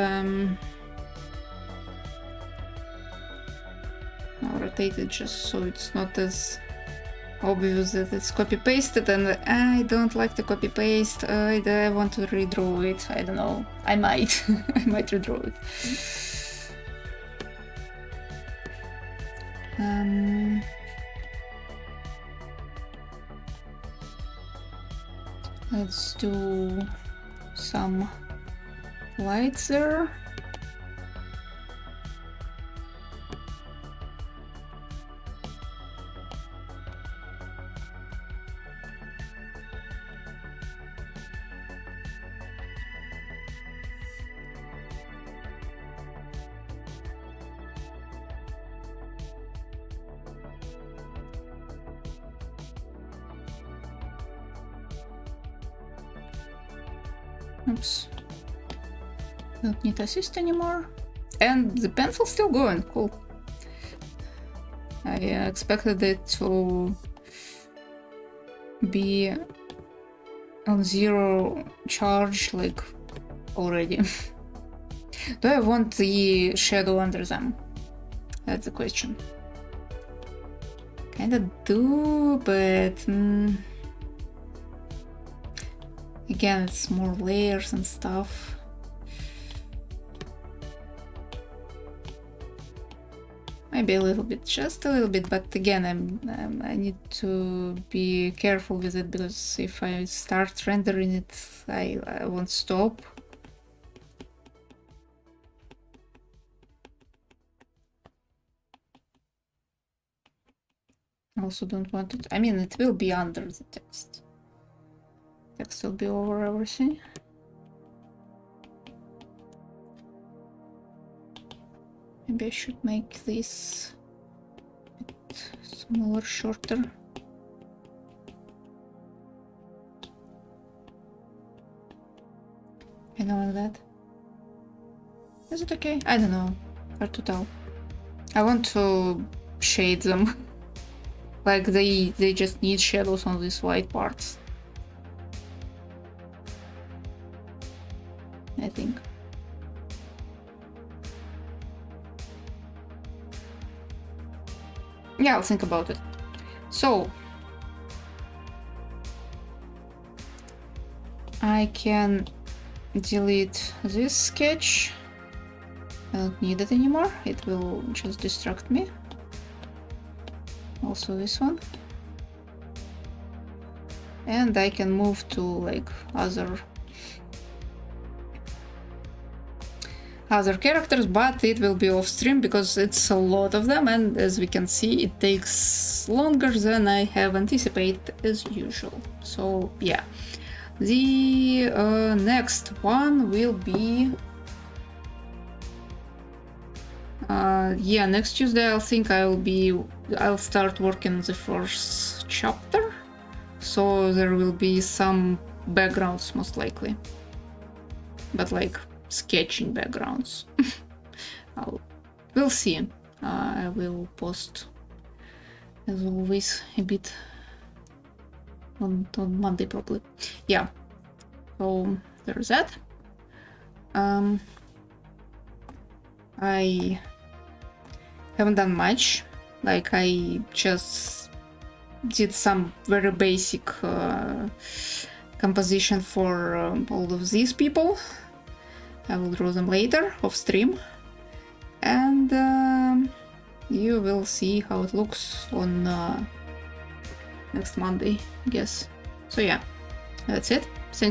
I'll rotate it just so it's not as obvious that it's copy-pasted, and I don't like to copy-paste. I want to redraw it. I don't know. I might. I might redraw it. Let's do some lights there. Oops. Don't need assist anymore. And the pencil's still going. Cool. I expected it to be on 0 charge, like, already. Do I want the shadow under them? That's the question. Kinda do, but again, it's more layers and stuff. maybe a little bit, just a little bit, but again, I need to be careful with it, because if I start rendering it, I won't stop. I also don't want it, I mean, it will be under the text. Text will be over everything. Maybe I should make this a bit smaller, shorter. I know like that. Is it okay? I don't know. Hard to tell. I want to shade them. Like they just need shadows on these white parts. I think. Yeah, I'll think about it. So I can delete this sketch. I don't need it anymore. It will just distract me. Also this one. And I can move to like other characters, but it will be off stream because it's a lot of them, and as we can see, it takes longer than I have anticipated as usual. So yeah, the next one will be yeah, next Tuesday. I think I'll start working on the first chapter, so there will be some backgrounds most likely, but like sketching backgrounds. We'll see. I will post as always a bit on Monday probably. Yeah, so there's that. I haven't done much. Like I just did some very basic composition for all of these people. I will draw them later off stream, and you will see how it looks on next Monday, I guess. So yeah, that's it.